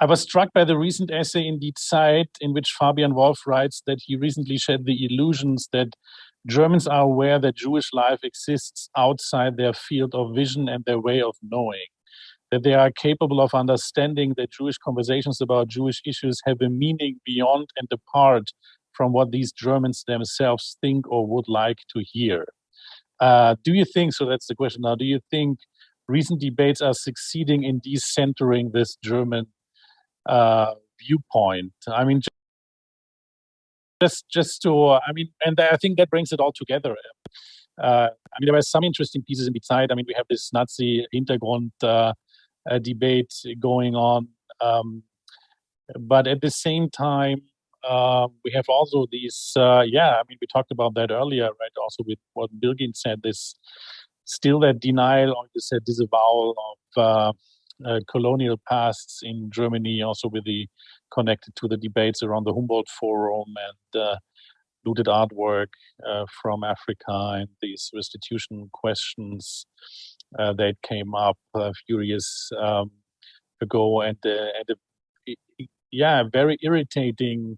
was struck by the recent essay in Die Zeit, in which Fabian Wolf writes that he recently shed the illusions that Germans are aware that Jewish life exists outside their field of vision and their way of knowing, that they are capable of understanding that Jewish conversations about Jewish issues have a meaning beyond and apart from what these Germans themselves think or would like to hear. Do you think, so that's the question now, do you think recent debates are succeeding in decentering this German viewpoint? I mean, and I think that brings it all together. There were some interesting pieces in the Zeit. We have this Nazi Hintergrund debate going on. But at the same time, we have also these, we talked about that earlier, right? Also with what Bilgin said, still that denial, or you said disavowal of colonial pasts in Germany, also with connected to the debates around the Humboldt Forum and looted artwork from Africa and these restitution questions that came up a few years ago, and very irritating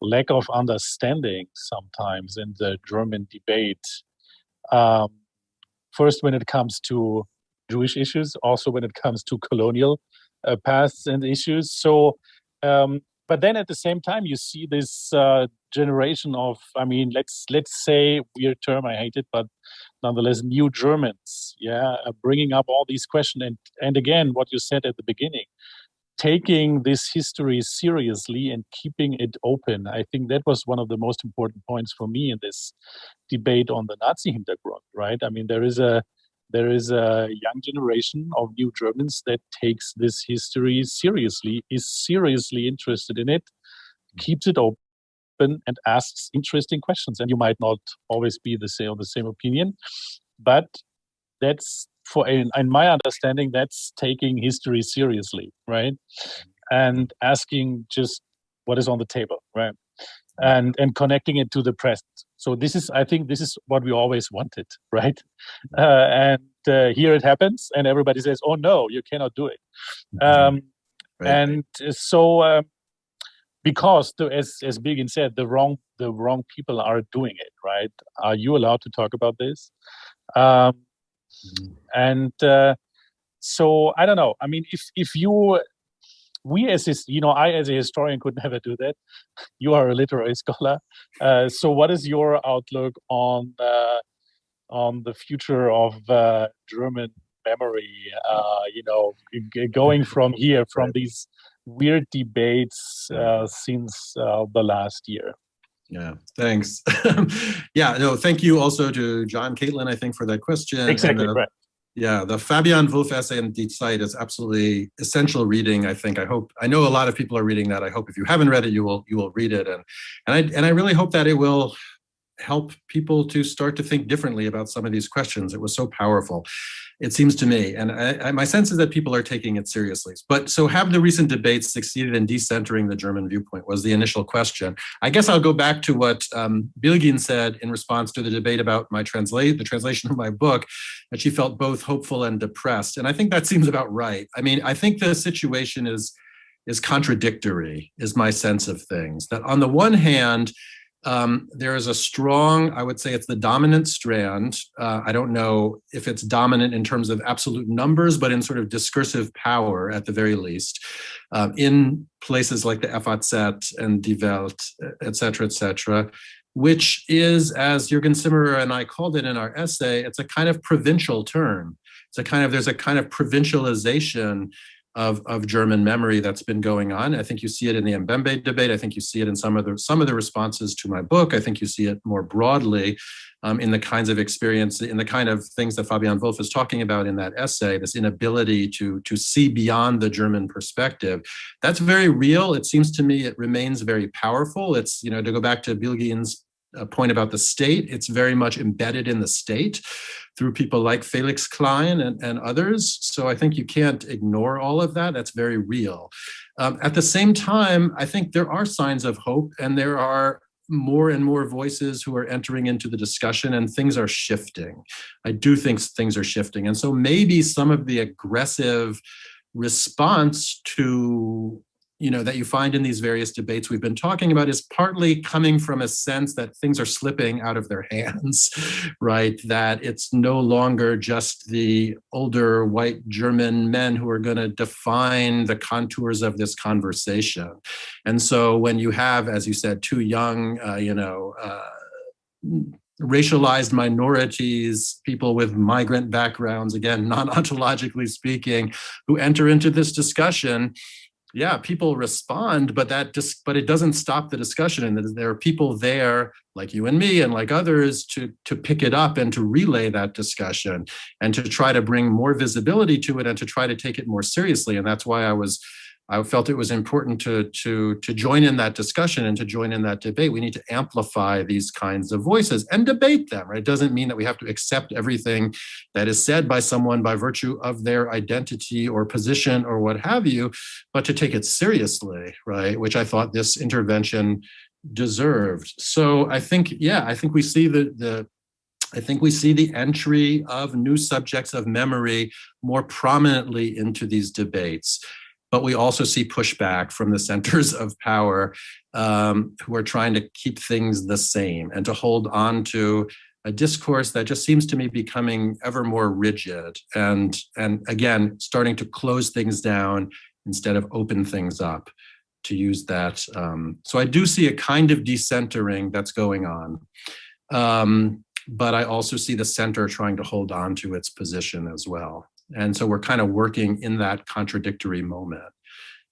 lack of understanding sometimes in the German debate. First, when it comes to Jewish issues, also when it comes to colonial pasts and issues. So but then at the same time, you see this generation of, I mean, let's say, weird term, I hate it, but nonetheless, new Germans, bringing up all these questions. And again, what you said at the beginning, taking this history seriously and keeping it open. I think that was one of the most important points for me in this debate on the Nazi Hintergrund, right? I mean, there is a young generation of new Germans that takes this history seriously, is seriously interested in it, keeps it open, and asks interesting questions. And you might not always be the same opinion, but that's, in my understanding, that's taking history seriously, right? And asking just what is on the table, right? And connecting it to the present. So I think this is what we always wanted, right? Here it happens, and everybody says, "Oh no, you cannot do it." Right. And so, because as Bilgin said, the wrong people are doing it, right? Are you allowed to talk about this? So I don't know. I mean, I as a historian could never do that. You are a literary scholar. So what is your outlook on the future of German memory? Going from here, from these weird debates since the last year. Yeah, thanks. Thank you also to John, Caitlin, I think, for that question. Exactly, right. Yeah, the Fabian Wolf essay in Die Zeit is absolutely essential reading. I know a lot of people are reading that. I hope if you haven't read it, you will read it, and I really hope that it will help people to start to think differently about some of these questions. It was so powerful, it seems to me, and my sense is that people are taking it seriously. But so, have the recent debates succeeded in decentering the German viewpoint, was the initial question. I guess I'll go back to what Bilgin said in response to the debate about the translation of my book, that she felt both hopeful and depressed. And I think that seems about right. I mean, I think the situation is contradictory, is my sense of things. That on the one hand, there is a strong, I would say it's the dominant strand. I don't know if it's dominant in terms of absolute numbers, but in sort of discursive power at the very least, in places like the FAZ and Die Welt, et cetera, which is, as Jürgen Zimmerer and I called it in our essay, it's a kind of provincial term. There's a kind of provincialization of German memory that's been going on. I think you see it in the Mbembe debate. I think you see it in some of the responses to my book. I think you see it more broadly in the kinds of experience, in the kind of things that Fabian Wolf is talking about in that essay, this inability to see beyond the German perspective. That's very real. It seems to me it remains very powerful. It's, to go back to Bilgin's point about the state, it's very much embedded in the state through people like Felix Klein and others. So I think you can't ignore all of that. That's very real. At the same time, I think there are signs of hope, and there are more and more voices who are entering into the discussion, and things are shifting. I do think things are shifting. And so maybe some of the aggressive response to that you find in these various debates we've been talking about is partly coming from a sense that things are slipping out of their hands, right? That it's no longer just the older white German men who are going to define the contours of this conversation. And so when you have, as you said, two young, racialized minorities, people with migrant backgrounds, again, non-ontologically speaking, who enter into this discussion, people respond, but it doesn't stop the discussion. And there are people there, like you and me, and like others, to pick it up and to relay that discussion and to try to bring more visibility to it and to try to take it more seriously. And that's why I felt it was important to join in that discussion and to join in that debate. We need to amplify these kinds of voices and debate them, right? It doesn't mean that we have to accept everything that is said by someone by virtue of their identity or position or what have you, but to take it seriously, right? Which I thought this intervention deserved. So I think we see the entry of new subjects of memory more prominently into these debates. But we also see pushback from the centers of power who are trying to keep things the same and to hold on to a discourse that just seems to me becoming ever more rigid and again, starting to close things down instead of open things up. to use that. So I do see a kind of decentering that's going on. But I also see the center trying to hold on to its position as well. And so we're kind of working in that contradictory moment.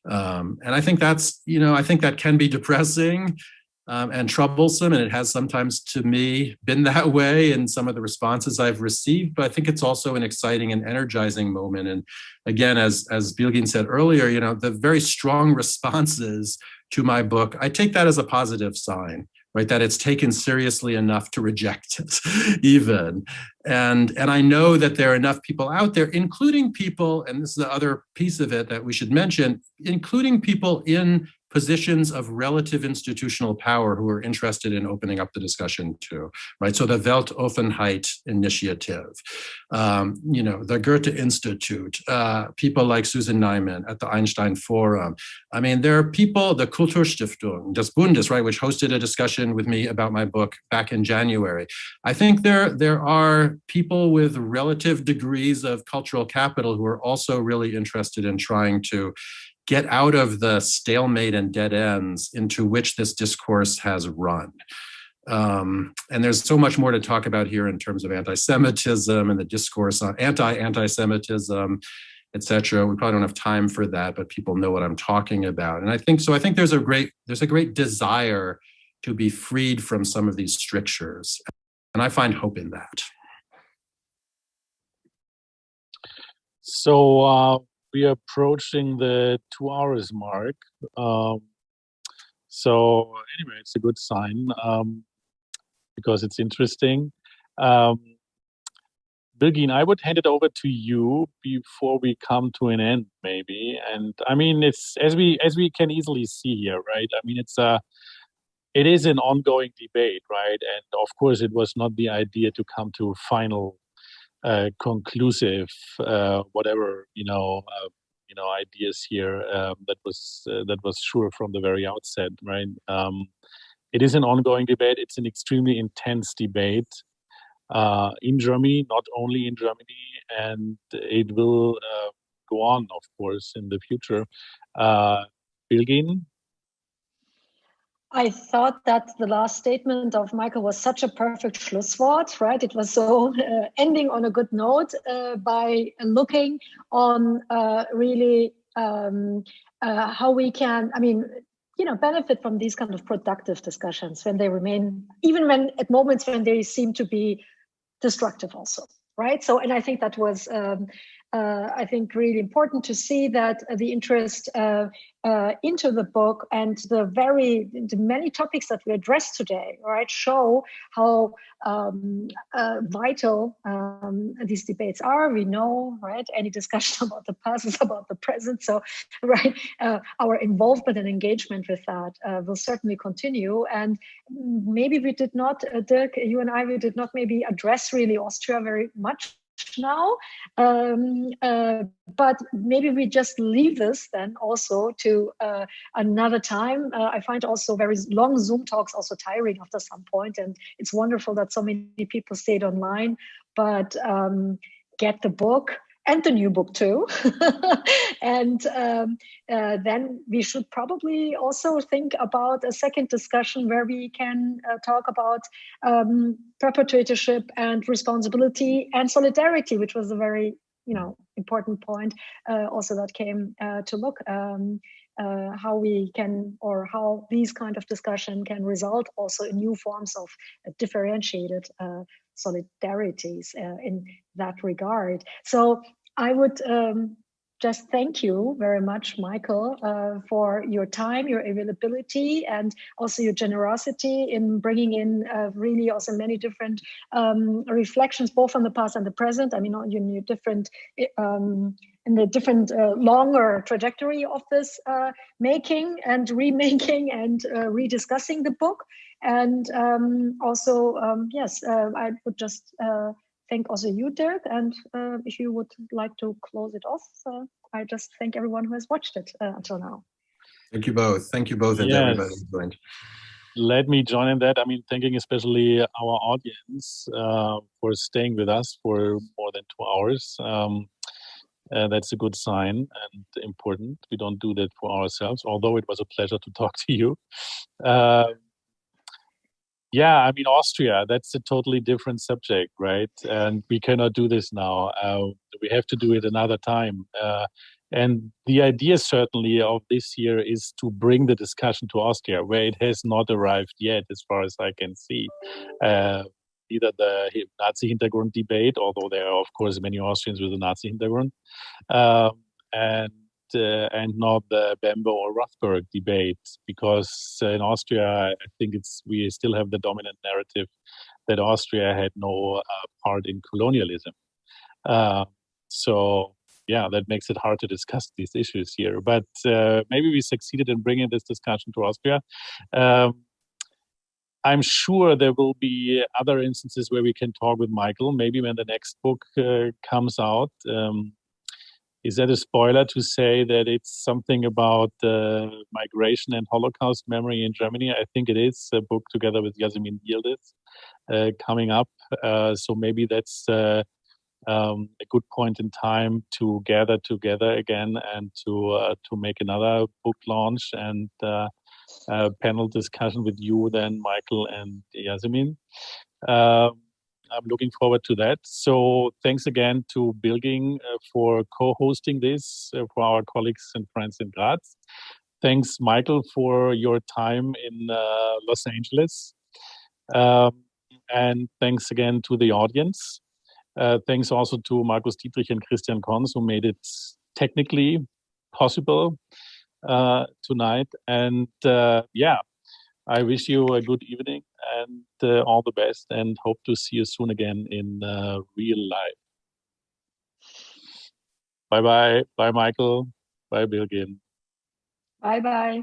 And I think that's, I think that can be depressing and troublesome. And it has sometimes, to me, been that way in some of the responses I've received. But I think it's also an exciting and energizing moment. And again, as Bilgin said earlier, the very strong responses to my book, I take that as a positive sign, right? That it's taken seriously enough to reject it, even. And I know that there are enough people out there, including people, and this is the other piece of it that we should mention, including people in positions of relative institutional power who are interested in opening up the discussion too, right? So the Weltoffenheit Initiative, the Goethe Institute, people like Susan Nyman at the Einstein Forum. I mean, there are people, the Kulturstiftung des Bundes, right, which hosted a discussion with me about my book back in January. I think there are people with relative degrees of cultural capital who are also really interested in trying to get out of the stalemate and dead ends into which this discourse has run. And there's so much more to talk about here in terms of anti-Semitism and the discourse on anti-Semitism, et cetera. We probably don't have time for that, but people know what I'm talking about. And I think there's a great desire to be freed from some of these strictures. And I find hope in that. So we are approaching the 2 hours mark. So anyway, it's a good sign because it's interesting. Bilgin, I would hand it over to you before we come to an end, maybe. And I mean, it's as we can easily see here, right? I mean, it is an ongoing debate, right? And of course, it was not the idea to come to final, conclusive, whatever ideas here. That was sure from the very outset, right? It is an ongoing debate. It's an extremely intense debate in Germany, not only in Germany, and it will go on, of course, in the future. Bilgin? I thought that the last statement of Michael was such a perfect Schlusswort, right? It was so ending on a good note by looking on really how we can, benefit from these kind of productive discussions when they remain, even when at moments when they seem to be destructive also, right? So, and I think that was, really important to see that the interest into the book and the many topics that we addressed today, right, show how vital these debates are. We know, right, any discussion about the past is about the present. So, right, our involvement and engagement with that will certainly continue. And maybe we did not, Dirk, you and I, we did not maybe address really Austria very much now, but maybe we just leave this then also to another time. I find also very long Zoom talks also tiring after some point, and it's wonderful that so many people stayed online, but get the book and the new book too. And then we should probably also think about a second discussion where we can talk about perpetuatorship and responsibility and solidarity, which was a very important point also that came to look how we can, or how these kind of discussion can result also in new forms of differentiated solidarities in that regard. So I would just thank you very much, Michael, for your time, your availability, and also your generosity in bringing in really also many different reflections, both on the past and the present. I mean, on your different in the different longer trajectory of this making and remaking and rediscussing the book. And also, yes, I would just thank also you, Dirk. And if you would like to close it off, I just thank everyone who has watched it until now. Thank you both. Thank you both, and everybody who joined. Let me join in that. I mean, thanking especially our audience for staying with us for more than 2 hours. That's a good sign and important. We don't do that for ourselves, although it was a pleasure to talk to you. Yeah, I mean, Austria, that's a totally different subject, right? And we cannot do this now. We have to do it another time. And the idea certainly of this year is to bring the discussion to Austria, where it has not arrived yet, as far as I can see. Either the Nazi Hintergrund debate, although there are, of course, many Austrians with a Nazi Hintergrund, and not the Bembo or Rothberg debate, because in Austria, I think we still have the dominant narrative that Austria had no part in colonialism. So yeah, that makes it hard to discuss these issues here. But maybe we succeeded in bringing this discussion to Austria. I'm sure there will be other instances where we can talk with Michael, maybe when the next book comes out. Is that a spoiler to say that it's something about migration and Holocaust memory in Germany? I think it is a book together with Yasemin Yildiz coming up. So maybe that's a good point in time to gather together again and to make another book launch and panel discussion with you, then Michael and Yasemin. I'm looking forward to that. So thanks again to Bilgin for co-hosting this for our colleagues and friends in Graz. Thanks, Michael, for your time in Los Angeles. And thanks again to the audience. Thanks also to Markus Dietrich and Christian Kons, who made it technically possible tonight. And yeah, I wish you a good evening and all the best, and hope to see you soon again in real life. Bye-bye. Bye, Michael. Bye, Bilgin. Bye-bye.